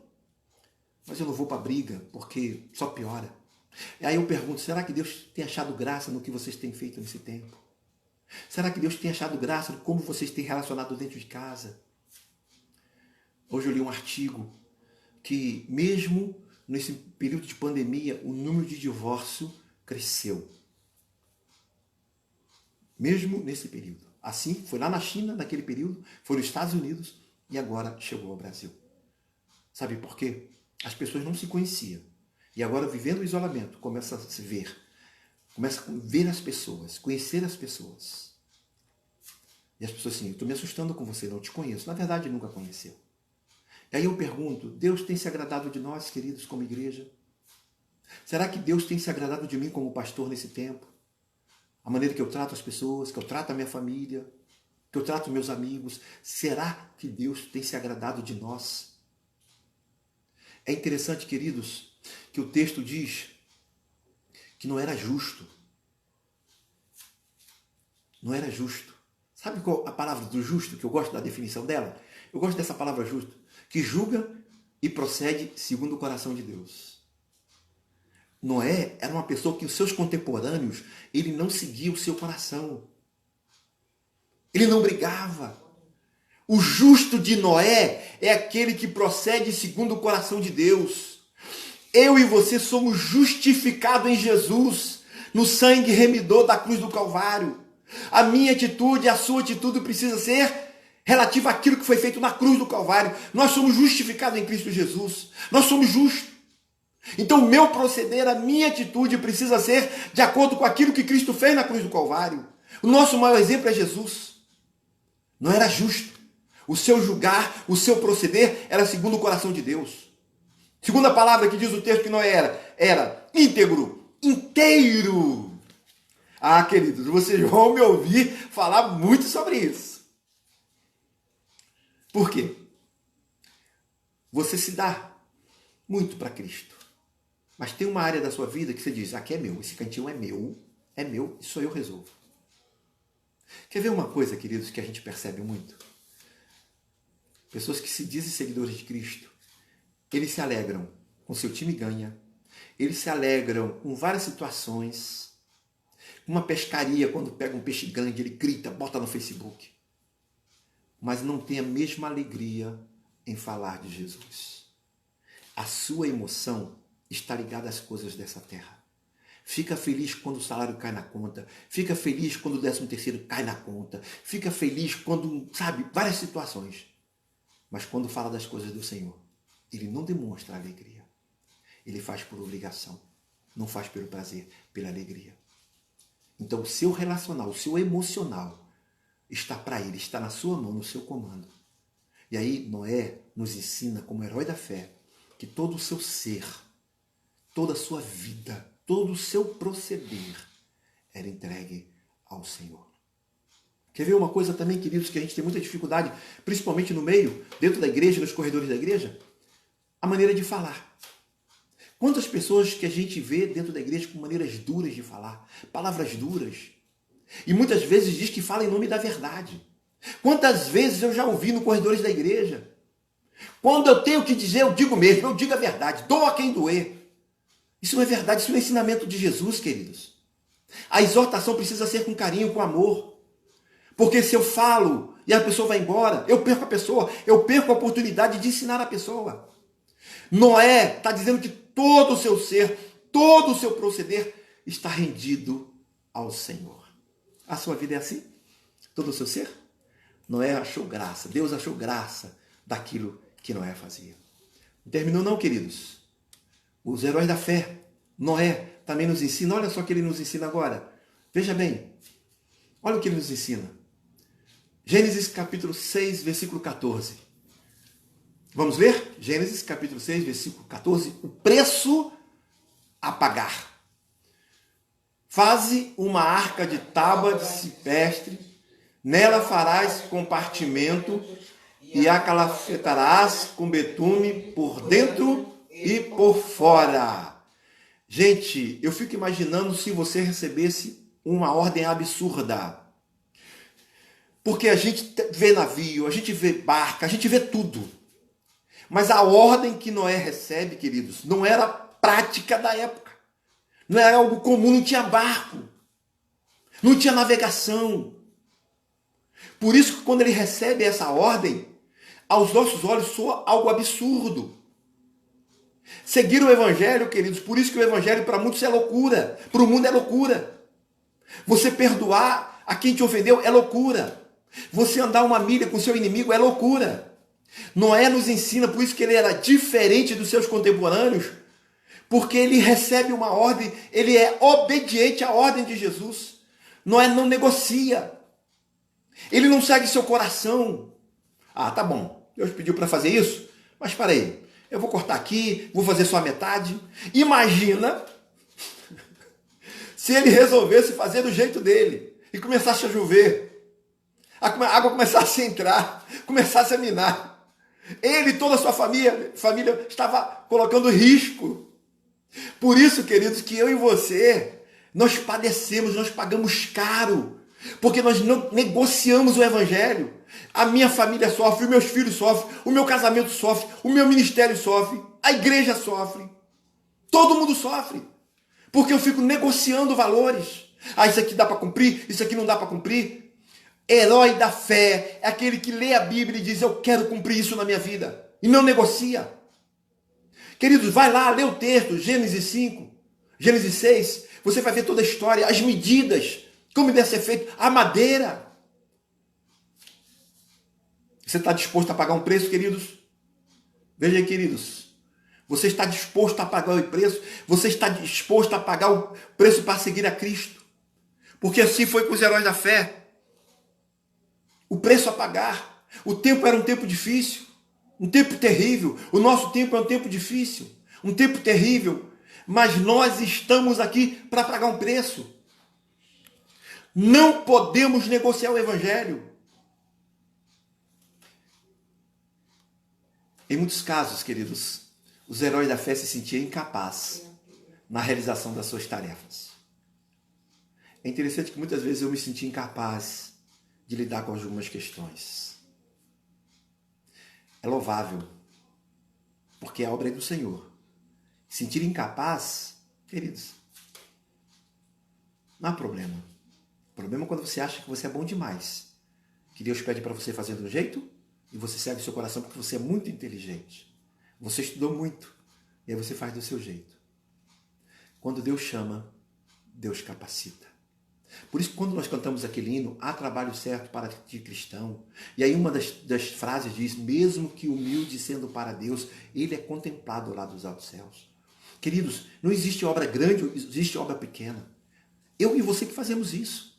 Mas eu não vou para a briga, porque só piora. E aí eu pergunto, será que Deus tem achado graça no que vocês têm feito nesse tempo? Será que Deus tem achado graça no como vocês têm relacionado dentro de casa? Hoje eu li um artigo que, mesmo nesse período de pandemia, o número de divórcio cresceu. Mesmo nesse período. Assim, foi lá na China, naquele período, foi nos Estados Unidos e agora chegou ao Brasil. Sabe por quê? As pessoas não se conheciam. E agora, vivendo o isolamento, começa a se ver. Começa a ver as pessoas, conhecer as pessoas. E as pessoas assim, eu estou me assustando com você, não te conheço. Na verdade, nunca conheceu. E aí eu pergunto, Deus tem se agradado de nós, queridos, como igreja? Será que Deus tem se agradado de mim como pastor nesse tempo? A maneira que eu trato as pessoas, que eu trato a minha família, que eu trato meus amigos. Será que Deus tem se agradado de nós? É interessante, queridos, que o texto diz que não era justo. Não era justo. Sabe qual a palavra do justo, que eu gosto da definição dela? Eu gosto dessa palavra justo, que julga e procede segundo o coração de Deus. Noé era uma pessoa que os seus contemporâneos, ele não seguia o seu coração. Ele não brigava. O justo de Noé é aquele que procede segundo o coração de Deus. Eu e você somos justificados em Jesus, no sangue remidor da cruz do Calvário. A minha atitude, a sua atitude precisa ser relativa àquilo que foi feito na cruz do Calvário. Nós somos justificados em Cristo Jesus. Nós somos justos. Então o meu proceder, a minha atitude precisa ser de acordo com aquilo que Cristo fez na cruz do Calvário. O nosso maior exemplo é Jesus. Não era justo. O seu julgar, o seu proceder era segundo o coração de Deus. Segunda palavra que diz o texto que não era íntegro, inteiro. Ah, queridos, vocês vão me ouvir falar muito sobre isso. Por quê? Você se dá muito para Cristo. Mas tem uma área da sua vida que você diz, aqui é meu, esse cantinho é meu, isso eu resolvo. Quer ver uma coisa, queridos, que a gente percebe muito? Pessoas que se dizem seguidores de Cristo, eles se alegram com seu time ganha, eles se alegram com várias situações. Uma pescaria, quando pega um peixe grande, ele grita, bota no Facebook. Mas não tem a mesma alegria em falar de Jesus. A sua emoção está ligada às coisas dessa terra. Fica feliz quando o salário cai na conta. Fica feliz quando o 13º cai na conta. Fica feliz quando, sabe, várias situações. Mas quando fala das coisas do Senhor, ele não demonstra alegria. Ele faz por obrigação. Não faz pelo prazer, pela alegria. Então o seu relacional, o seu emocional está para ele, está na sua mão, no seu comando. E aí Noé nos ensina como herói da fé que todo o seu ser, toda a sua vida, todo o seu proceder era entregue ao Senhor. Quer ver uma coisa também, queridos, que a gente tem muita dificuldade, principalmente no meio, dentro da igreja, nos corredores da igreja? A maneira de falar. Quantas pessoas que a gente vê dentro da igreja com maneiras duras de falar, palavras duras, e muitas vezes diz que fala em nome da verdade. Quantas vezes eu já ouvi nos corredores da igreja? Quando eu tenho que dizer, eu digo mesmo, eu digo a verdade, doa quem doer. Isso não é verdade, isso não é ensinamento de Jesus, queridos. A exortação precisa ser com carinho, com amor. Porque se eu falo e a pessoa vai embora, eu perco a pessoa, eu perco a oportunidade de ensinar a pessoa. Noé está dizendo que todo o seu ser, todo o seu proceder está rendido ao Senhor. A sua vida é assim? Todo o seu ser? Noé achou graça, Deus achou graça daquilo que Noé fazia. Não terminou não, queridos. Os heróis da fé, Noé, também nos ensina. Olha só o que ele nos ensina agora. Veja bem, olha o que ele nos ensina. Gênesis capítulo 6, versículo 14. Vamos ler? Gênesis capítulo 6, versículo 14. O preço a pagar. Faze uma arca de tábua de cipestre, nela farás compartimento e a calafetarás com betume por dentro e por fora. Gente, eu fico imaginando se você recebesse uma ordem absurda. Porque a gente vê navio, a gente vê barca, a gente vê tudo. Mas a ordem que Noé recebe, queridos, não era prática da época. Não era algo comum, não tinha barco. Não tinha navegação. Por isso que quando ele recebe essa ordem, aos nossos olhos soa algo absurdo. Seguir o Evangelho, queridos, por isso que o Evangelho para muitos é loucura, para o mundo é loucura. Você perdoar a quem te ofendeu é loucura. Você andar uma milha com seu inimigo é loucura. Noé nos ensina, por isso que ele era diferente dos seus contemporâneos, porque ele recebe uma ordem, ele é obediente à ordem de Jesus. Noé não negocia. Ele não segue seu coração. Ah, tá bom, Deus pediu para fazer isso, mas espera aí, eu vou cortar aqui, vou fazer só a metade. Imagina se ele resolvesse fazer do jeito dele e começasse a chover, a água começasse a entrar, começasse a minar. Ele e toda a sua família estava colocando risco. Por isso, queridos, que eu e você, nós padecemos, nós pagamos caro, porque nós não negociamos o Evangelho. A minha família sofre, os meus filhos sofrem, o meu casamento sofre, o meu ministério sofre, a igreja sofre, todo mundo sofre, porque eu fico negociando valores. Ah, isso aqui dá para cumprir, isso aqui não dá para cumprir. Herói da fé é aquele que lê a Bíblia e diz, eu quero cumprir isso na minha vida, e não negocia. Queridos, vai lá, lê o texto, Gênesis 5, Gênesis 6, você vai ver toda a história, as medidas, como deve ser feito, a madeira. Você está disposto a pagar um preço, queridos? Veja aí, queridos, você está disposto a pagar o preço? Você está disposto a pagar o preço para seguir a Cristo? Porque assim foi com os heróis da fé. O preço a pagar. O tempo era um tempo difícil, um tempo terrível. O nosso tempo é um tempo difícil, um tempo terrível. Mas nós estamos aqui para pagar um preço. Não podemos negociar o Evangelho. Em muitos casos, queridos, os heróis da fé se sentiam incapazes na realização das suas tarefas. É interessante que muitas vezes eu me senti incapaz de lidar com algumas questões. É louvável, porque a obra é do Senhor. Sentir incapaz, queridos, não há problema. O problema é quando você acha que você é bom demais, que Deus pede para você fazer de um jeito e você segue o seu coração porque você é muito inteligente. Você estudou muito e aí você faz do seu jeito. Quando Deus chama, Deus capacita. Por isso, quando nós cantamos aquele hino, há trabalho certo para ti, cristão. E aí uma das frases diz, mesmo que humilde sendo para Deus, ele é contemplado lá dos altos céus. Queridos, não existe obra grande, existe obra pequena. Eu e você que fazemos isso.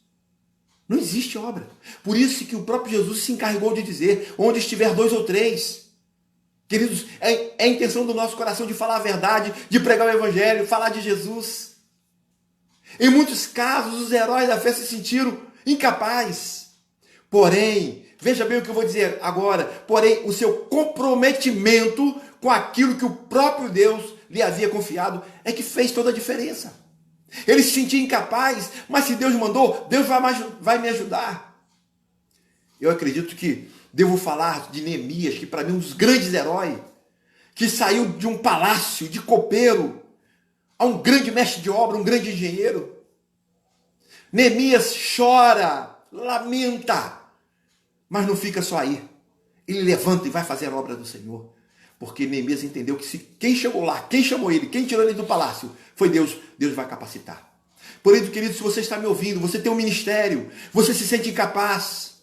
Não existe obra. Por isso que o próprio Jesus se encarregou de dizer, onde estiver 2 ou 3. Queridos, é a intenção do nosso coração de falar a verdade, de pregar o Evangelho, falar de Jesus. Em muitos casos, os heróis da fé se sentiram incapazes. Porém, veja bem o que eu vou dizer agora, porém, o seu comprometimento com aquilo que o próprio Deus lhe havia confiado é que fez toda a diferença. Ele se sentia incapaz, mas se Deus mandou, Deus vai me ajudar. Eu acredito que devo falar de Neemias, que para mim é um dos grandes heróis, que saiu de um palácio de copeiro a um grande mestre de obra, um grande engenheiro. Neemias chora, lamenta, mas não fica só aí. Ele levanta e vai fazer a obra do Senhor. Porque Neemias entendeu que quem chegou lá, quem chamou ele, quem tirou ele do palácio, foi Deus. Deus vai capacitar. Por isso, querido, se você está me ouvindo, você tem um ministério, você se sente incapaz.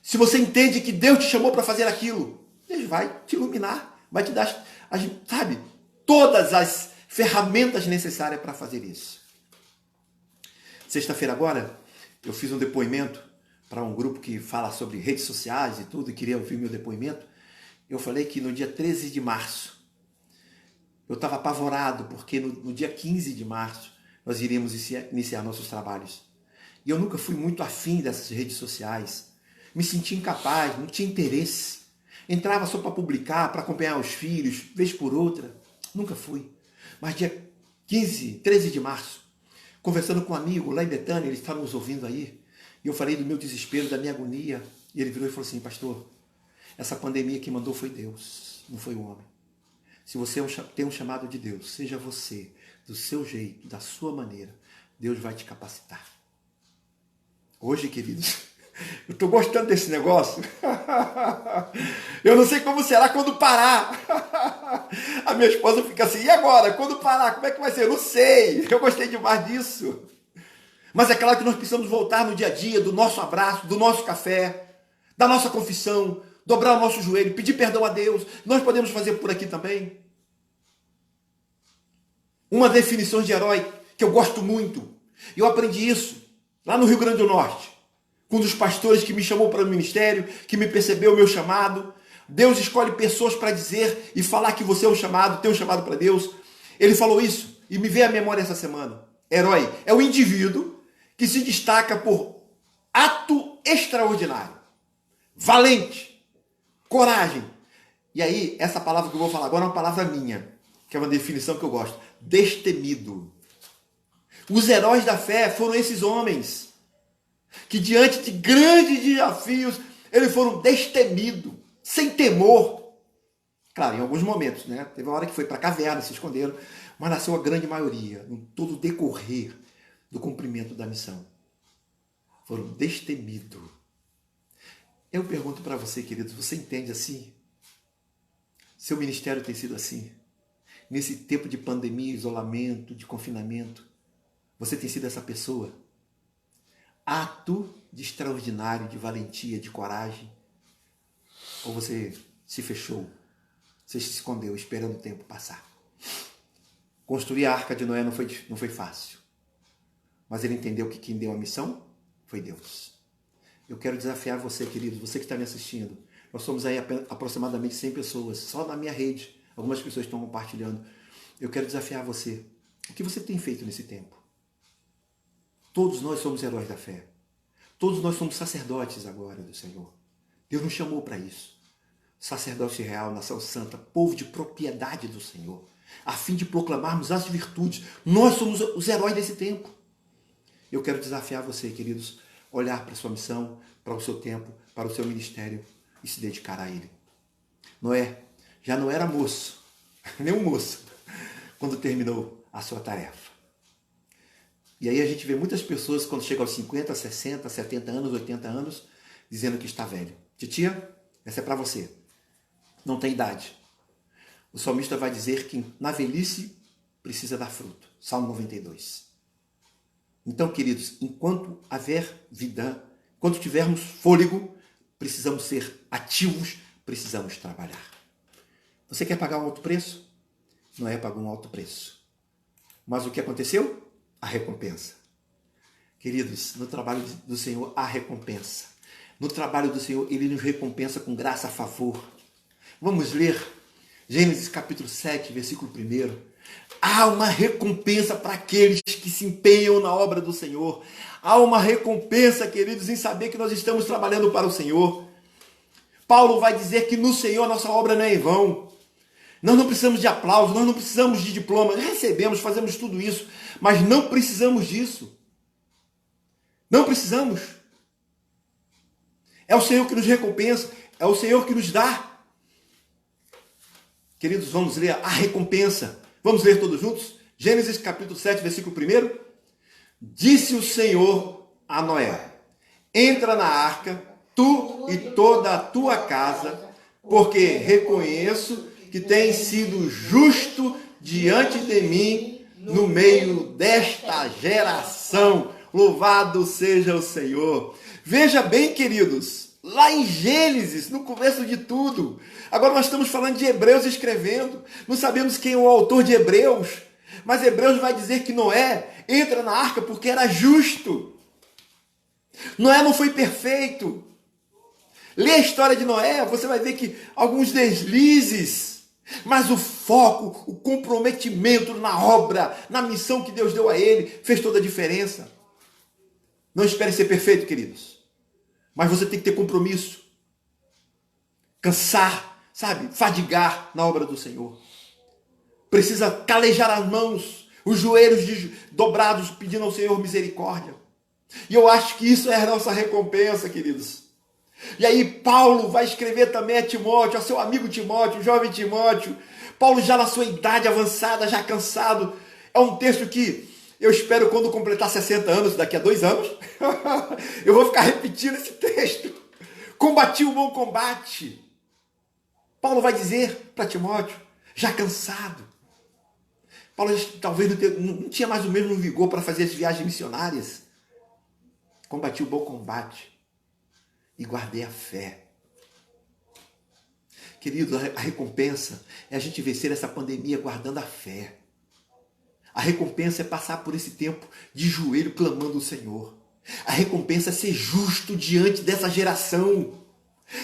Se você entende que Deus te chamou para fazer aquilo, Deus vai te iluminar, vai te dar, sabe, todas as ferramentas necessárias para fazer isso. Sexta-feira agora, eu fiz um depoimento para um grupo que fala sobre redes sociais e tudo, e queria ouvir meu depoimento. Eu falei que no dia 13 de março, eu estava apavorado, porque no dia 15 de março, nós iríamos iniciar nossos trabalhos. E eu nunca fui muito afim dessas redes sociais. Me sentia incapaz, não tinha interesse. Entrava só para publicar, para acompanhar os filhos, vez por outra. Nunca fui. Mas dia 13 de março, conversando com um amigo lá em Betânia, ele estava nos ouvindo aí, e eu falei do meu desespero, da minha agonia, e ele virou e falou assim, pastor, essa pandemia que mandou foi Deus, não foi o homem. Se você tem um chamado de Deus, seja você, do seu jeito, da sua maneira, Deus vai te capacitar. Hoje, queridos, eu estou gostando desse negócio. Eu não sei como será quando parar. A minha esposa fica assim, e agora? Quando parar, como é que vai ser? Eu não sei, eu gostei demais disso. Mas é claro que nós precisamos voltar no dia a dia, do nosso abraço, do nosso café, da nossa confissão, dobrar o nosso joelho, pedir perdão a Deus. Nós podemos fazer por aqui também. Uma definição de herói que eu gosto muito, eu aprendi isso lá no Rio Grande do Norte, com um dos pastores que me chamou para o ministério, que me percebeu o meu chamado. Deus escolhe pessoas para dizer e falar que você é um chamado, tem um chamado para Deus. Ele falou isso e me veio à memória essa semana. Herói é o indivíduo que se destaca por ato extraordinário, valente, coragem. E aí, essa palavra que eu vou falar agora é uma palavra minha, que é uma definição que eu gosto. Destemido. Os heróis da fé foram esses homens que diante de grandes desafios, eles foram destemidos, sem temor. Claro, em alguns momentos, né? Teve uma hora que foi para a caverna, se esconderam, mas nasceu a grande maioria, em todo o decorrer do cumprimento da missão. Foram destemidos. Eu pergunto para você, queridos, você entende assim? Seu ministério tem sido assim? Nesse tempo de pandemia, isolamento, de confinamento, você tem sido essa pessoa? Ato de extraordinário, de valentia, de coragem? Ou você se fechou, você se escondeu, esperando o tempo passar? Construir a Arca de Noé não foi fácil. Mas ele entendeu que quem deu a missão foi Deus. Eu quero desafiar você, querido, você que está me assistindo. Nós somos aí aproximadamente 100 pessoas, só na minha rede. Algumas pessoas estão compartilhando. Eu quero desafiar você. O que você tem feito nesse tempo? Todos nós somos heróis da fé. Todos nós somos sacerdotes agora do Senhor. Deus nos chamou para isso. Sacerdócio real, nação santa, povo de propriedade do Senhor, a fim de proclamarmos as virtudes. Nós somos os heróis desse tempo. Eu quero desafiar você, queridos, olhar para a sua missão, para o seu tempo, para o seu ministério e se dedicar a ele. Noé já não era moço, nem um moço, quando terminou a sua tarefa. E aí a gente vê muitas pessoas, quando chegam aos 50, 60, 70 anos, 80 anos, dizendo que está velho. Titia, essa é para você. Não tem idade. O salmista vai dizer que na velhice precisa dar fruto. Salmo 92. Então, queridos, enquanto haver vida, enquanto tivermos fôlego, precisamos ser ativos, precisamos trabalhar. Você quer pagar um alto preço? Noé pagou um alto preço. Mas o que aconteceu? A recompensa. Queridos, no trabalho do Senhor há recompensa. No trabalho do Senhor, Ele nos recompensa com graça a favor. Vamos ler Gênesis capítulo 7, versículo 1. Há uma recompensa para aqueles que se empenham na obra do Senhor. Há uma recompensa, queridos, em saber que nós estamos trabalhando para o Senhor. Paulo vai dizer que no Senhor a nossa obra não é em vão. Nós não precisamos de aplauso, nós não precisamos de diploma. Recebemos, fazemos tudo isso, mas não precisamos disso. Não precisamos. É o Senhor que nos recompensa, é o Senhor que nos dá. Queridos, vamos ler a recompensa. Vamos ler todos juntos? Gênesis capítulo 7, versículo 1. Disse o Senhor a Noé: entra na arca, tu e toda a tua casa, porque reconheço que tens sido justo diante de mim no meio desta geração. Louvado seja o Senhor. Veja bem, queridos, lá em Gênesis, no começo de tudo. Agora nós estamos falando de Hebreus escrevendo. Não sabemos quem é o autor de Hebreus, mas Hebreus vai dizer que Noé entra na arca porque era justo. Noé não foi perfeito. Lê a história de Noé, você vai ver que alguns deslizes, mas o foco, o comprometimento na obra, na missão que Deus deu a ele, fez toda a diferença. Não espere ser perfeito, queridos. Mas você tem que ter compromisso. Cansar, sabe? Fadigar na obra do Senhor. Precisa calejar as mãos, os joelhos dobrados, pedindo ao Senhor misericórdia. E eu acho que isso é a nossa recompensa, queridos. E aí Paulo vai escrever também a Timóteo, a seu amigo Timóteo, o jovem Timóteo. Paulo já na sua idade avançada, já cansado. É um texto que eu espero quando completar 60 anos, daqui a 2 anos, eu vou ficar repetindo esse texto. Combati o bom combate. Paulo vai dizer para Timóteo, já cansado. Paulo talvez não tinha mais o mesmo vigor para fazer as viagens missionárias. Combati o bom combate e guardei a fé. Querido, a recompensa é a gente vencer essa pandemia guardando a fé. A recompensa é passar por esse tempo de joelho clamando o Senhor. A recompensa é ser justo diante dessa geração.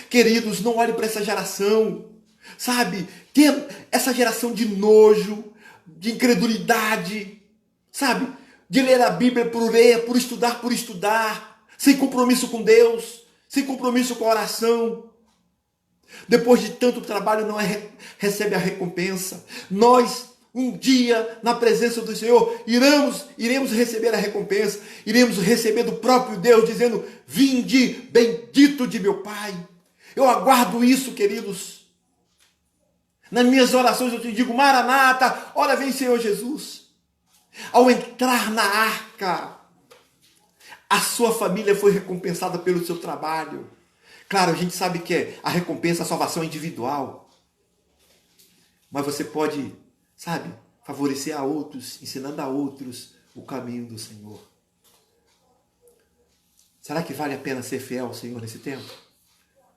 Queridos, não olhe para essa geração. Sabe? Tem essa geração de nojo, de incredulidade. Sabe? De ler a Bíblia por estudar. Sem compromisso com Deus. Sem compromisso com a oração. Depois de tanto trabalho, não recebe a recompensa. Nós, um dia, na presença do Senhor, iremos receber a recompensa. Iremos receber do próprio Deus, dizendo: vinde, bendito de meu Pai. Eu aguardo isso, queridos. Nas minhas orações eu te digo: Maranata, ora vem, Senhor Jesus. Ao entrar na arca, a sua família foi recompensada pelo seu trabalho. Claro, a gente sabe que a recompensa, a salvação é individual. Mas você pode, sabe, favorecer a outros, ensinando a outros o caminho do Senhor. Será que vale a pena ser fiel ao Senhor nesse tempo?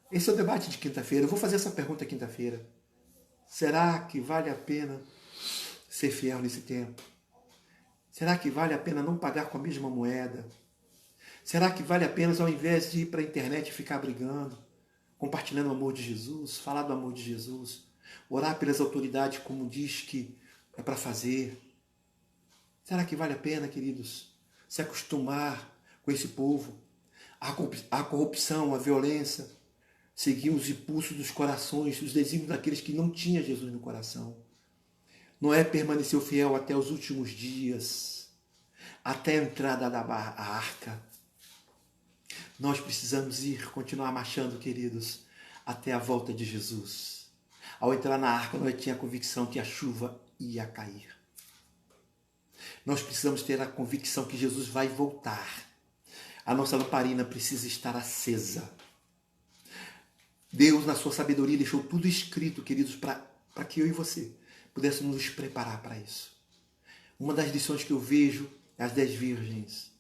Esse é o debate de quinta-feira. Eu vou fazer essa pergunta quinta-feira. Será que vale a pena ser fiel nesse tempo? Será que vale a pena não pagar com a mesma moeda? Será que vale a pena, ao invés de ir para a internet e ficar brigando, compartilhando o amor de Jesus, falar do amor de Jesus, orar pelas autoridades como diz que é para fazer? Será que vale a pena, queridos, se acostumar com esse povo, a corrupção, a violência, seguir os impulsos dos corações, os desígnios daqueles que não tinham Jesus no coração? Noé permaneceu fiel até os últimos dias, até a entrada da arca. Nós precisamos continuar marchando, queridos, até a volta de Jesus. Ao entrar na arca, nós tínhamos a convicção que a chuva ia cair. Nós precisamos ter a convicção que Jesus vai voltar. A nossa lamparina precisa estar acesa. Deus, na sua sabedoria, deixou tudo escrito, queridos, para que eu e você pudéssemos nos preparar para isso. Uma das lições que eu vejo é as 10 virgens.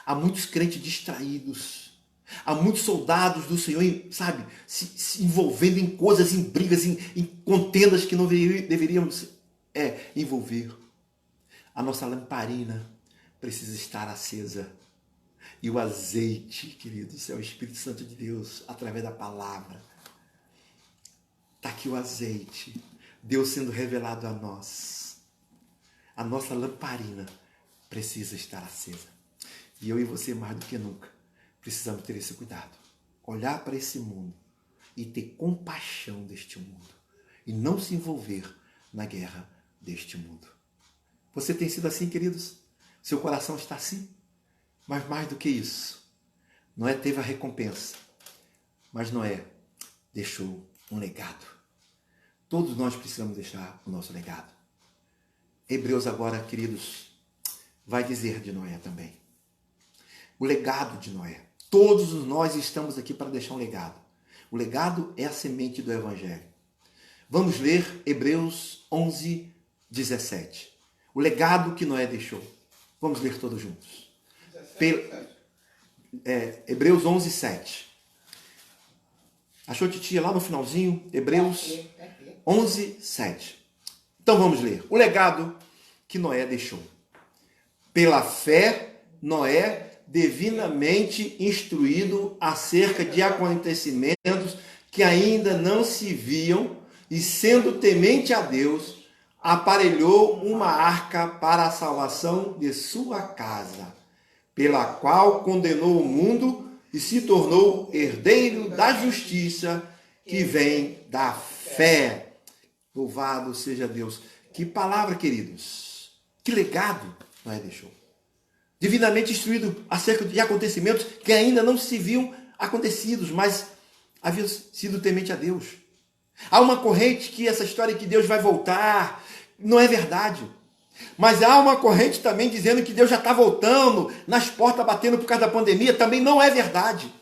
Há muitos crentes distraídos. Há muitos soldados do Senhor, sabe, se envolvendo em coisas, em brigas, em contendas que não deveríamos envolver. A nossa lamparina precisa estar acesa. E o azeite, queridos, é o Espírito Santo de Deus, através da palavra. Está aqui o azeite. Deus sendo revelado a nós. A nossa lamparina precisa estar acesa. E eu e você, mais do que nunca, precisamos ter esse cuidado. Olhar para esse mundo e ter compaixão deste mundo. E não se envolver na guerra deste mundo. Você tem sido assim, queridos? Seu coração está assim? Mas mais do que isso, Noé teve a recompensa. Mas Noé deixou um legado. Todos nós precisamos deixar o nosso legado. Hebreus agora, queridos, vai dizer de Noé também. O legado de Noé. Todos nós estamos aqui para deixar um legado. O legado é a semente do Evangelho. Vamos ler Hebreus 11, 17. O legado que Noé deixou. Vamos ler todos juntos. Hebreus 11, 7. Achou, titia, lá no finalzinho? Hebreus 11, 7. Então vamos ler. O legado que Noé deixou. Pela fé, Noé, divinamente instruído acerca de acontecimentos que ainda não se viam, e sendo temente a Deus, aparelhou uma arca para a salvação de sua casa, pela qual condenou o mundo e se tornou herdeiro da justiça que vem da fé. Louvado seja Deus. Que palavra, queridos. Que legado Noé deixou. Divinamente instruído acerca de acontecimentos que ainda não se viam acontecidos, mas haviam sido temente a Deus. Há uma corrente que essa história que Deus vai voltar não é verdade. Mas há uma corrente também dizendo que Deus já está voltando, nas portas batendo por causa da pandemia, também não é verdade.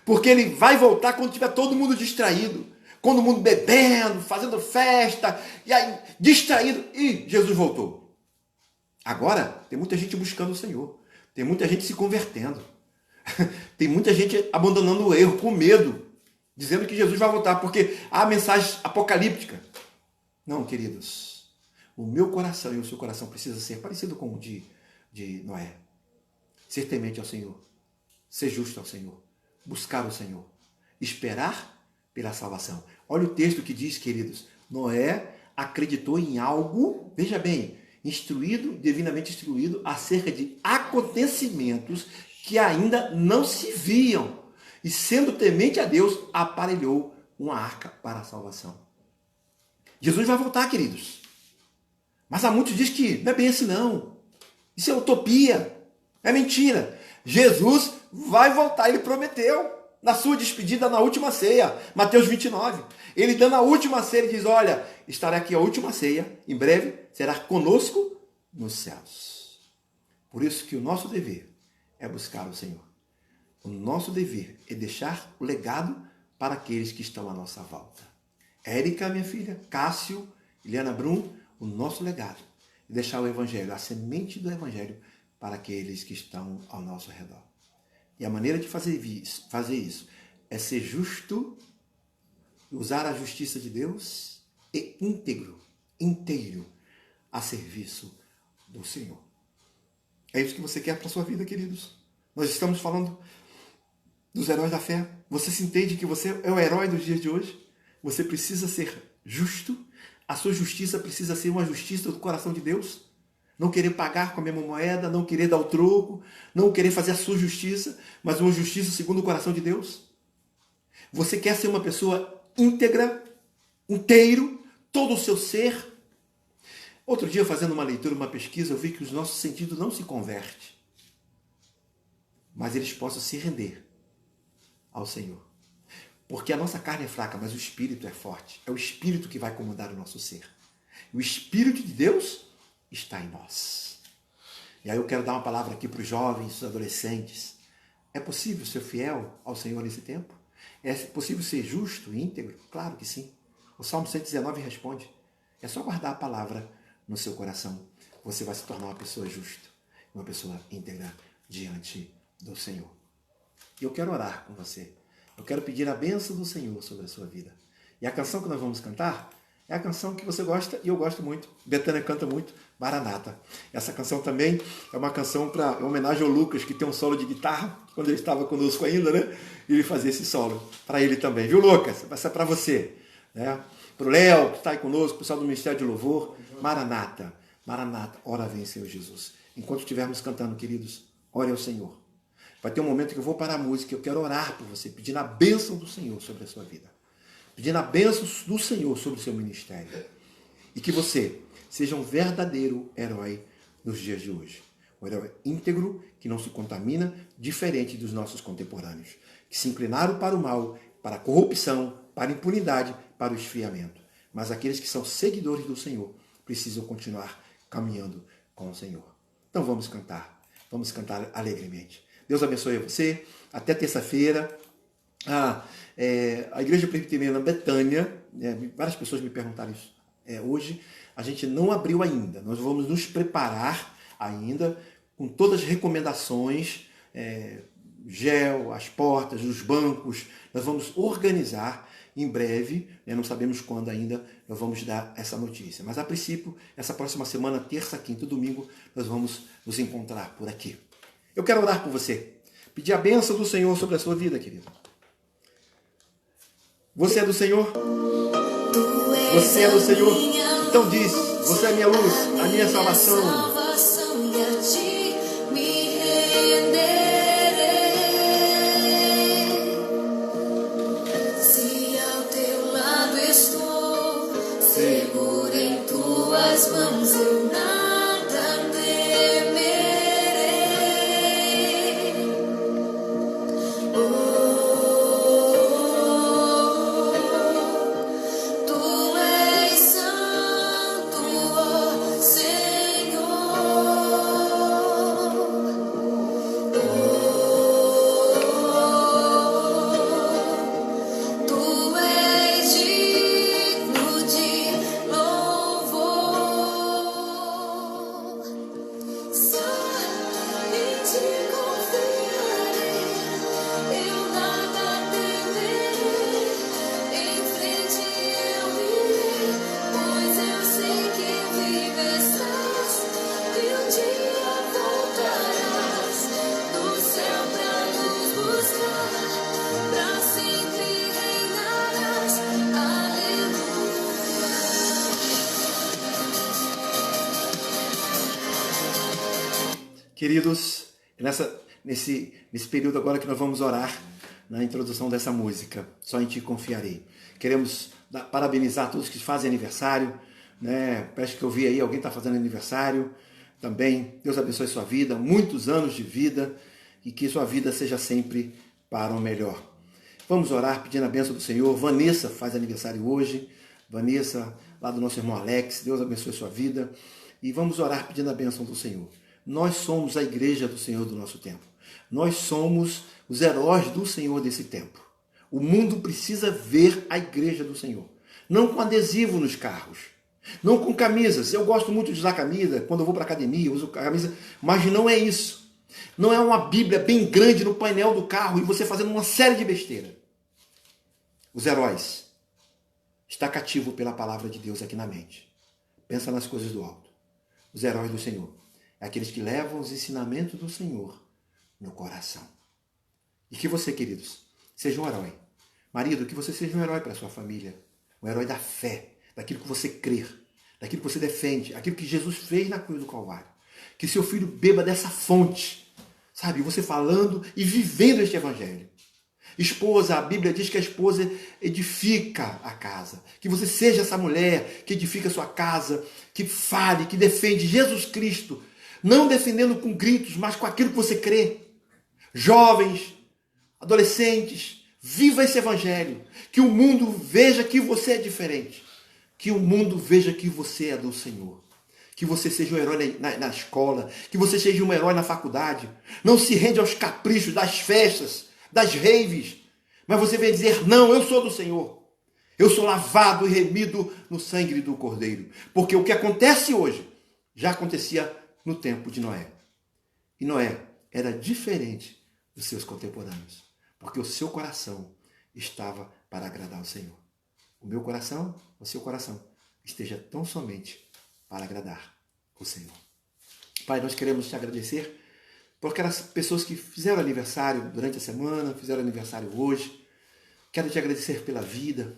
Porque ele vai voltar quando tiver todo mundo distraído. todo mundo bebendo, fazendo festa, e aí distraído, e Jesus voltou. Agora, tem muita gente buscando o Senhor, tem muita gente se convertendo, tem muita gente abandonando o erro com medo, dizendo que Jesus vai voltar, porque há mensagem apocalíptica. Não, queridos, o meu coração e o seu coração precisa ser parecido com o de Noé. Ser temente ao Senhor, ser justo ao Senhor, buscar o Senhor, esperar pela salvação. Olha o texto que diz, queridos, Noé acreditou em algo, veja bem, divinamente instruído, acerca de acontecimentos que ainda não se viam. E sendo temente a Deus, aparelhou uma arca para a salvação. Jesus vai voltar, queridos. Mas há muitos que dizem que não é bem assim, não. Isso é utopia. É mentira. Jesus vai voltar, ele prometeu. Na sua despedida, na última ceia. Mateus 29. Ele dando a última ceia, ele diz, olha, estará aqui a última ceia. Em breve, será conosco nos céus. Por isso que o nosso dever é buscar o Senhor. O nosso dever é deixar o legado para aqueles que estão à nossa volta. Érica, minha filha, Cássio, Eliana Brum, o nosso legado é deixar o Evangelho, a semente do Evangelho para aqueles que estão ao nosso redor. E a maneira de fazer isso é ser justo, usar a justiça de Deus e inteiro a serviço do Senhor. É isso que você quer para a sua vida, queridos. Nós estamos falando dos heróis da fé. Você se entende que você é o herói dos dias de hoje? Você precisa ser justo. A sua justiça precisa ser uma justiça do coração de Deus. Não querer pagar com a mesma moeda, não querer dar o troco, não querer fazer a sua justiça, mas uma justiça segundo o coração de Deus. Você quer ser uma pessoa íntegra, inteiro, todo o seu ser. Outro dia, fazendo uma leitura, uma pesquisa, eu vi que os nossos sentidos não se convertem, mas eles possam se render ao Senhor. Porque a nossa carne é fraca, mas o Espírito é forte. É o Espírito que vai comandar o nosso ser. O Espírito de Deus está em nós. E aí eu quero dar uma palavra aqui para os jovens, os adolescentes. É possível ser fiel ao Senhor nesse tempo? É possível ser justo e íntegro? Claro que sim. O Salmo 119 responde. É só guardar a palavra no seu coração. Você vai se tornar uma pessoa justa, uma pessoa íntegra diante do Senhor. E eu quero orar com você. Eu quero pedir a bênção do Senhor sobre a sua vida. E a canção que nós vamos cantar é a canção que você gosta e eu gosto muito. Betânia canta muito, Maranata. Essa canção também é uma canção para homenagem ao Lucas, que tem um solo de guitarra, quando ele estava conosco ainda, né? E ele fazia esse solo para ele também. Viu, Lucas? Vai ser para você. Né? Para o Léo, que está aí conosco, o pessoal do Ministério de Louvor. Maranata, Maranata, ora vem, Senhor Jesus. Enquanto estivermos cantando, queridos, ore ao Senhor. Vai ter um momento que eu vou parar a música e eu quero orar por você, pedindo a bênção do Senhor sobre a sua vida. Pedindo a bênção do Senhor sobre o seu ministério. E que você seja um verdadeiro herói nos dias de hoje. Um herói íntegro, que não se contamina, diferente dos nossos contemporâneos. Que se inclinaram para o mal, para a corrupção, para a impunidade, para o esfriamento. Mas aqueles que são seguidores do Senhor precisam continuar caminhando com o Senhor. Então vamos cantar alegremente. Deus abençoe você. Até terça-feira. A Igreja Presbiteriana Betânia, várias pessoas me perguntaram isso hoje, a gente não abriu ainda. Nós vamos nos preparar ainda com todas as recomendações, gel, as portas, os bancos. Nós vamos organizar em breve, não sabemos quando ainda, nós vamos dar essa notícia. Mas a princípio, essa próxima semana, terça, quinta e domingo, nós vamos nos encontrar por aqui. Eu quero orar por você, pedir a bênção do Senhor sobre a sua vida, querido. Você é do Senhor? Você é do Senhor? Então diz, você é a minha luz, a minha salvação. E a ti me renderei. Se ao teu lado estou, seguro em tuas mãos, eu nada temerei. Tu és santo, ó Senhor. Tu és Queridos, nesse período agora que nós vamos orar, na introdução dessa música, Só em Ti Confiarei. Queremos parabenizar todos que fazem aniversário, né? Parece que eu vi aí, alguém está fazendo aniversário também. Deus abençoe sua vida, muitos anos de vida e que sua vida seja sempre para o melhor. Vamos orar pedindo a bênção do Senhor. Vanessa faz aniversário hoje. Vanessa, lá do nosso irmão Alex, Deus abençoe sua vida. E vamos orar pedindo a bênção do Senhor. Nós somos a igreja do Senhor do nosso tempo. Nós somos os heróis do Senhor desse tempo. O mundo precisa ver a igreja do Senhor. Não com adesivo nos carros. Não com camisas. Eu gosto muito de usar camisa. Quando eu vou para a academia, eu uso camisa. Mas não é isso. Não é uma Bíblia bem grande no painel do carro e você fazendo uma série de besteira. Os heróis. Está cativo pela palavra de Deus aqui na mente. Pensa nas coisas do alto. Os heróis do Senhor. É aqueles que levam os ensinamentos do Senhor no coração. E que você, queridos, seja um herói. Marido, que você seja um herói para a sua família. Um herói da fé, daquilo que você crê, daquilo que você defende, aquilo que Jesus fez na cruz do Calvário. Que seu filho beba dessa fonte, sabe? Você falando e vivendo este evangelho. Esposa, a Bíblia diz que a esposa edifica a casa. Que você seja essa mulher que edifica a sua casa, que fale, que defende Jesus Cristo, não defendendo com gritos, mas com aquilo que você crê. Jovens, adolescentes, viva esse evangelho. Que o mundo veja que você é diferente. Que o mundo veja que você é do Senhor. Que você seja um herói na escola. Que você seja um herói na faculdade. Não se rende aos caprichos das festas, das raves. Mas você vem dizer, não, eu sou do Senhor. Eu sou lavado e remido no sangue do Cordeiro. Porque o que acontece hoje já acontecia no tempo de Noé. E Noé era diferente dos seus contemporâneos. Porque o seu coração estava para agradar ao Senhor. O meu coração, o seu coração, esteja tão somente para agradar o Senhor. Pai, nós queremos te agradecer por aquelas pessoas que fizeram aniversário durante a semana, fizeram aniversário hoje. Quero te agradecer pela vida.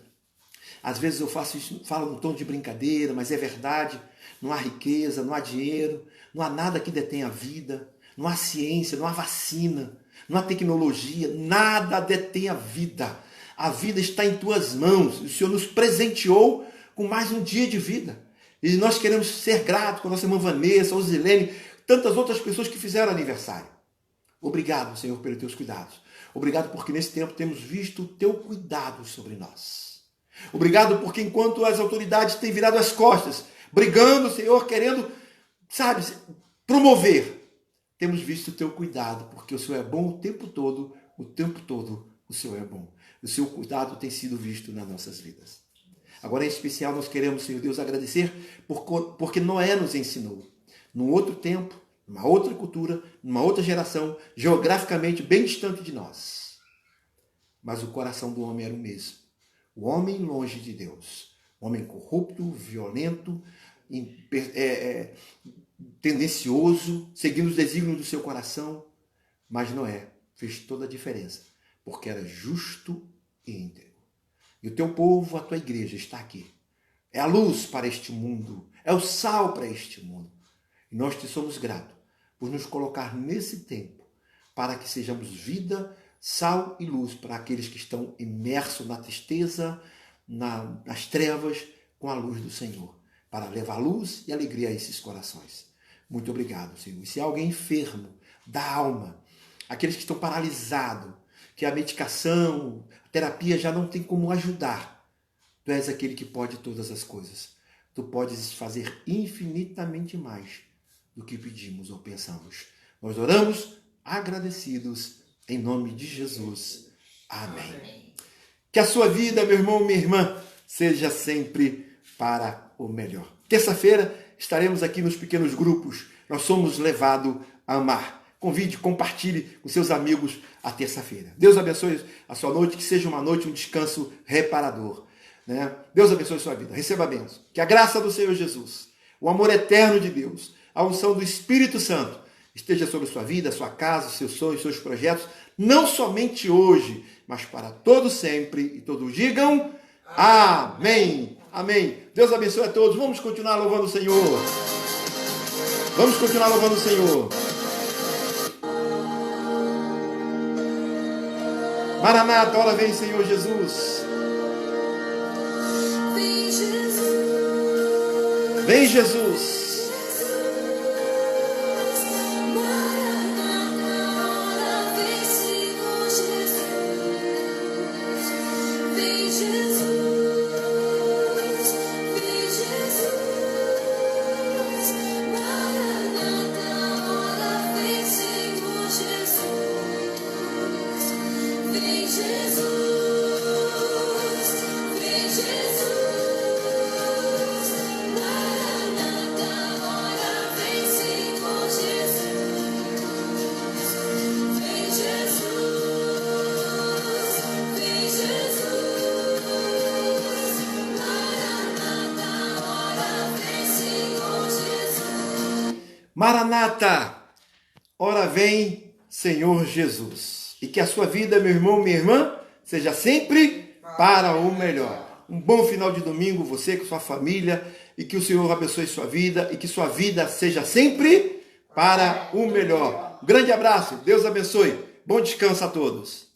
Às vezes eu faço isso, falo num tom de brincadeira, mas é verdade. Não há riqueza, não há dinheiro, não há nada que detenha a vida, não há ciência, não há vacina, não há tecnologia, nada detém a vida. A vida está em tuas mãos. O Senhor nos presenteou com mais um dia de vida. E nós queremos ser gratos com a nossa irmã Vanessa, a Osilene, tantas outras pessoas que fizeram aniversário. Obrigado, Senhor, pelos teus cuidados. Obrigado porque nesse tempo temos visto o teu cuidado sobre nós. Obrigado porque enquanto as autoridades têm virado as costas, brigando, Senhor, querendo, sabe, promover, temos visto o teu cuidado, porque o Senhor é bom o tempo todo o Senhor é bom. O seu cuidado tem sido visto nas nossas vidas. Agora, em especial, nós queremos, Senhor Deus, agradecer porque Noé nos ensinou. Num outro tempo, numa outra cultura, numa outra geração, geograficamente bem distante de nós. Mas o coração do homem era o mesmo. O homem longe de Deus. O homem corrupto, violento, tendencioso, seguindo os desígnios do seu coração. Mas Noé fez toda a diferença, porque era justo e íntegro. E o teu povo, a tua igreja, está aqui. É a luz para este mundo, é o sal para este mundo. E nós te somos gratos por nos colocar nesse tempo, para que sejamos vida, sal e luz para aqueles que estão imersos na tristeza, nas trevas, com a luz do Senhor, para levar luz e alegria a esses corações. Muito obrigado, Senhor. E se há alguém enfermo da alma, aqueles que estão paralisados, que a medicação, a terapia já não tem como ajudar, tu és aquele que pode todas as coisas. Tu podes fazer infinitamente mais do que pedimos ou pensamos. Nós oramos agradecidos em nome de Jesus. Amém. Que a sua vida, meu irmão, minha irmã, seja sempre para o melhor. Terça-feira estaremos aqui nos pequenos grupos. Nós somos levados a amar. Convide, compartilhe com seus amigos a terça-feira. Deus abençoe a sua noite, que seja uma noite, um descanso reparador. Né? Deus abençoe a sua vida. Receba a bênção. Que a graça do Senhor Jesus, o amor eterno de Deus, a unção do Espírito Santo esteja sobre a sua vida, a sua casa, os seus sonhos, os seus projetos, não somente hoje, mas para todo sempre. E todos digam amém. Amém. Deus abençoe a todos. Vamos continuar louvando o Senhor. Vamos continuar louvando o Senhor. Maranata, ora vem, Senhor Jesus. Vem, Jesus. Vem, Jesus. Maranata, ora vem, Senhor Jesus. E que a sua vida, meu irmão, minha irmã, seja sempre para o melhor. Um bom final de domingo, você com sua família, e que o Senhor abençoe sua vida, e que sua vida seja sempre para o melhor. Um grande abraço, Deus abençoe. Bom descanso a todos.